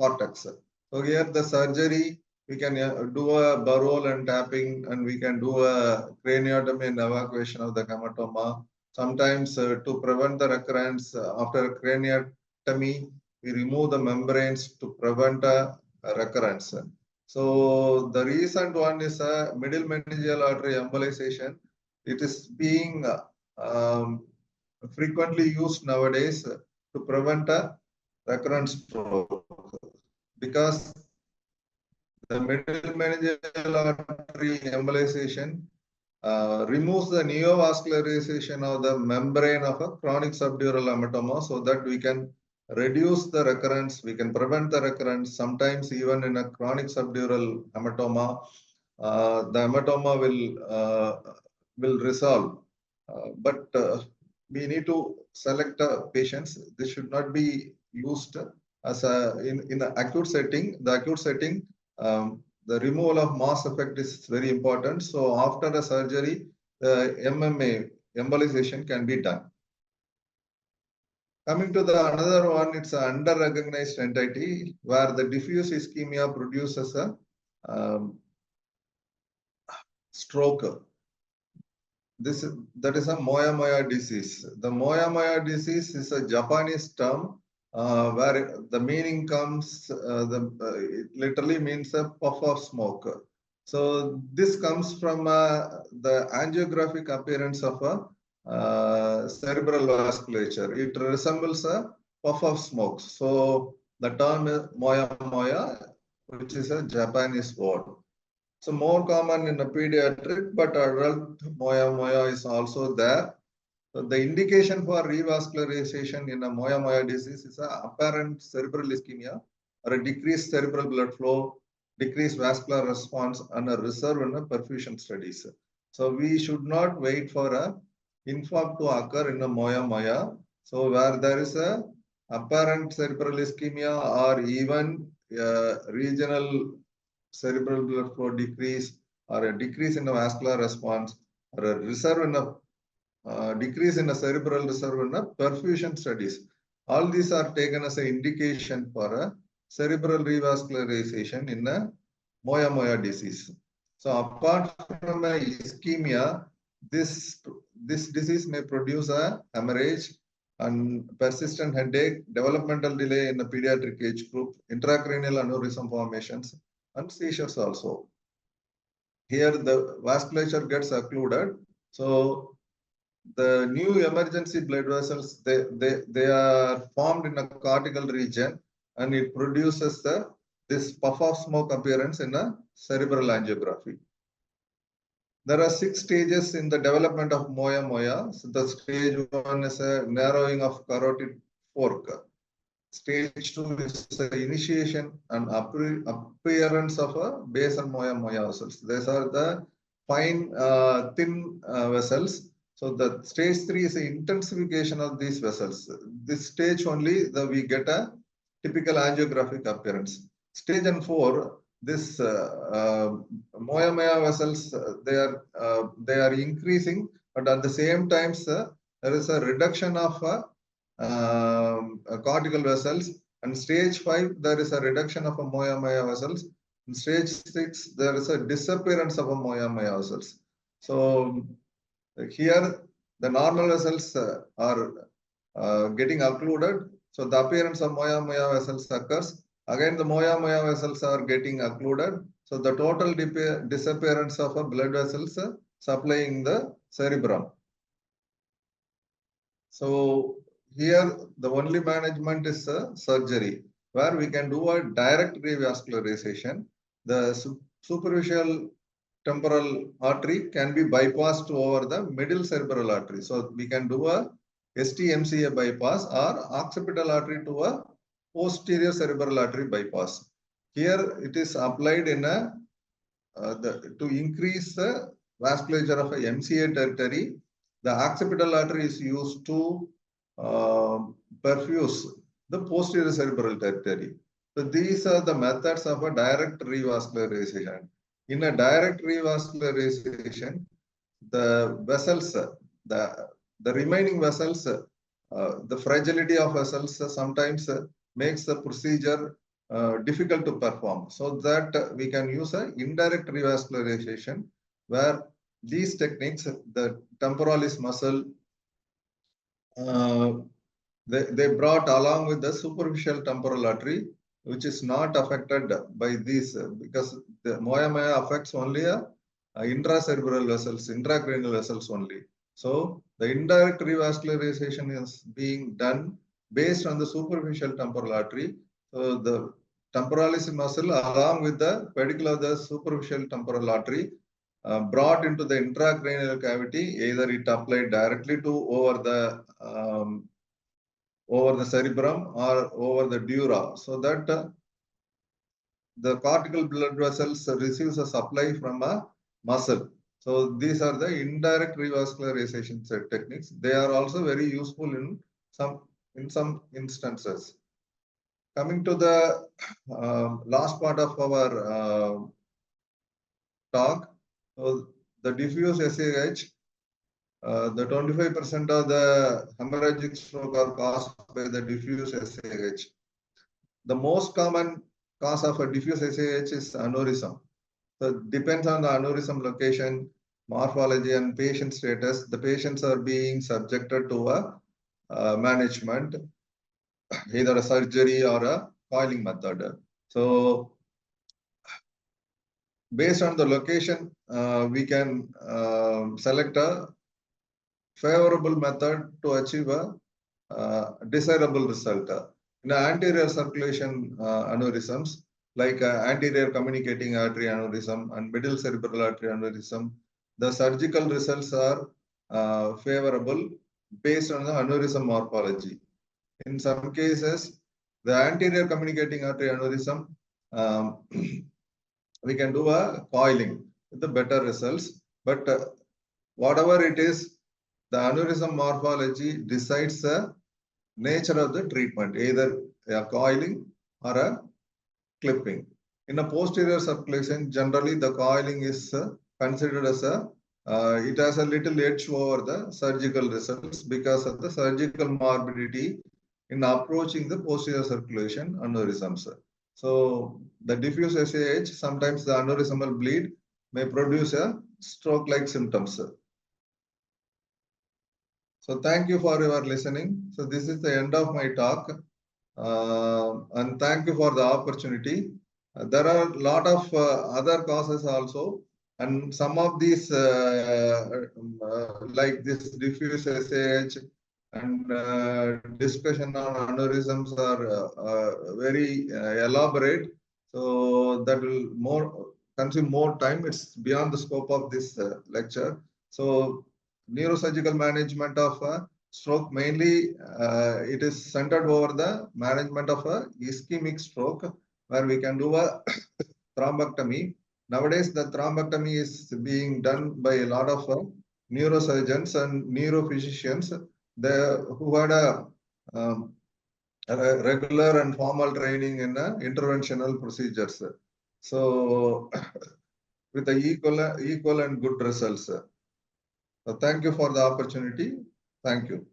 cortex. So here the surgery, we can do a burrow and tapping, and we can do a craniotomy and evacuation of the hematoma. Sometimes to prevent the recurrence after craniotomy, we remove the membranes to prevent a recurrence. So the recent one is a middle meningeal artery embolization. It is being frequently used nowadays to prevent a recurrent stroke because the middle meningeal artery embolization removes the neovascularization of the membrane of a chronic subdural hematoma so that we can reduce the recurrence, we can prevent the recurrence. Sometimes even in a chronic subdural hematoma, the hematoma will resolve. But we need to select patients. This should not be used as in the acute setting. The acute setting, the removal of mass effect is very important. So after the surgery, the MMA embolization can be done. Coming to the another one, it's an under-recognized entity where the diffuse ischemia produces a stroke. That is a Moyamoya disease. The Moyamoya disease is a Japanese term where the meaning comes, it literally means a puff of smoke. So this comes from the angiographic appearance of a cerebral vasculature. It resembles a puff of smoke. So the term is Moyamoya, which is a Japanese word. So more common in the pediatric, but adult moya is also there. So the indication for revascularization in a moya disease is a apparent cerebral ischemia or a decreased cerebral blood flow, decreased vascular response, and a reserve in a perfusion studies. So we should not wait for a infarct to occur in a moya. So where there is a apparent cerebral ischemia or even regional cerebral blood flow decrease or a decrease in the vascular response or a reserve in a decrease in the cerebral reserve in the perfusion studies. All these are taken as an indication for a cerebral revascularization in a moya desease. So apart from a ischemia, this disease may produce a hemorrhage and persistent headache, developmental delay in the pediatric age group, intracranial aneurysm formations, and seizures also. Here the vasculature gets occluded. So the new emergency blood vessels, they are formed in a cortical region, and it produces this puff of smoke appearance in a cerebral angiography. There are 6 stages in the development of moya. So the stage 1 is a narrowing of carotid fork. Stage 2 is the initiation and appearance of a basal moya vessels. These are the fine, thin vessels. So the stage 3 is the intensification of these vessels. This stage only we get a typical angiographic appearance. Stage 4, this moya vessels, they are increasing, but at the same time, there is a reduction of cortical vessels. And stage 5, there is a reduction of a moya vessels. In stage 6, there is a disappearance of a moya vessels. So here the normal vessels are getting occluded. So the appearance of moya vessels occurs. Again, the moya vessels are getting occluded. So the total disappearance of a blood vessels supplying the cerebrum. So here the only management is surgery, where we can do a direct revascularization. The superficial temporal artery can be bypassed over the middle cerebral artery. So we can do a ST-MCA bypass or occipital artery to a posterior cerebral artery bypass. Here it is applied in a to increase the vasculature of a MCA territory. The occipital artery is used to perfuse the posterior cerebral territory. So these are the methods of a direct revascularization. In a direct revascularization, the vessels, the remaining vessels, the fragility of vessels sometimes makes the procedure difficult to perform. So that we can use an indirect revascularization, where these techniques, the temporalis muscle, they brought along with the superficial temporal artery, which is not affected by these, because the moya affects only intracerebral vessels, intracranial vessels only. So the indirect revascularization is being done based on the superficial temporal artery. So the temporalis muscle along with the pedicule of the superficial temporal artery brought into the intracranial cavity, either it applied directly to over the cerebrum or over the dura, so that the cortical blood vessels receives a supply from a muscle. So these are the indirect revascularization techniques. They are also very useful in some instances. Coming to the last part of our talk, so the diffuse SAH, the 25% of the hemorrhagic stroke are caused by the diffuse SAH. The most common cause of a diffuse SAH is aneurysm. So it depends on the aneurysm location, morphology, and patient status. The patients are being subjected to a management, either a surgery or a coiling method. So based on the location, we can select a favorable method to achieve a desirable result. In the anterior circulation aneurysms, like anterior communicating artery aneurysm and middle cerebral artery aneurysm, the surgical results are favorable based on the aneurysm morphology. In some cases, the anterior communicating artery aneurysm, we can do a coiling with the better results. But whatever it is, the aneurysm morphology decides the nature of the treatment, either a coiling or a clipping. In a posterior circulation, generally the coiling is considered as a it has a little edge over the surgical results because of the surgical morbidity in approaching the posterior circulation aneurysms. So the diffuse SAH, sometimes the aneurysmal bleed may produce a stroke-like symptoms. So thank you for your listening. So this is the end of my talk. And thank you for the opportunity. There are a lot of other causes also. And some of these, like this diffuse SAH and discussion on aneurysms are very elaborate. So that will consume more time. It's beyond the scope of this lecture. So neurosurgical management of stroke, mainly it is centered over the management of a ischemic stroke, where we can do a thrombectomy. Nowadays, the thrombectomy is being done by a lot of neurosurgeons and neurophysicians who had a regular and formal training in interventional procedures. So, with the equal and good results. So thank you for the opportunity. Thank you.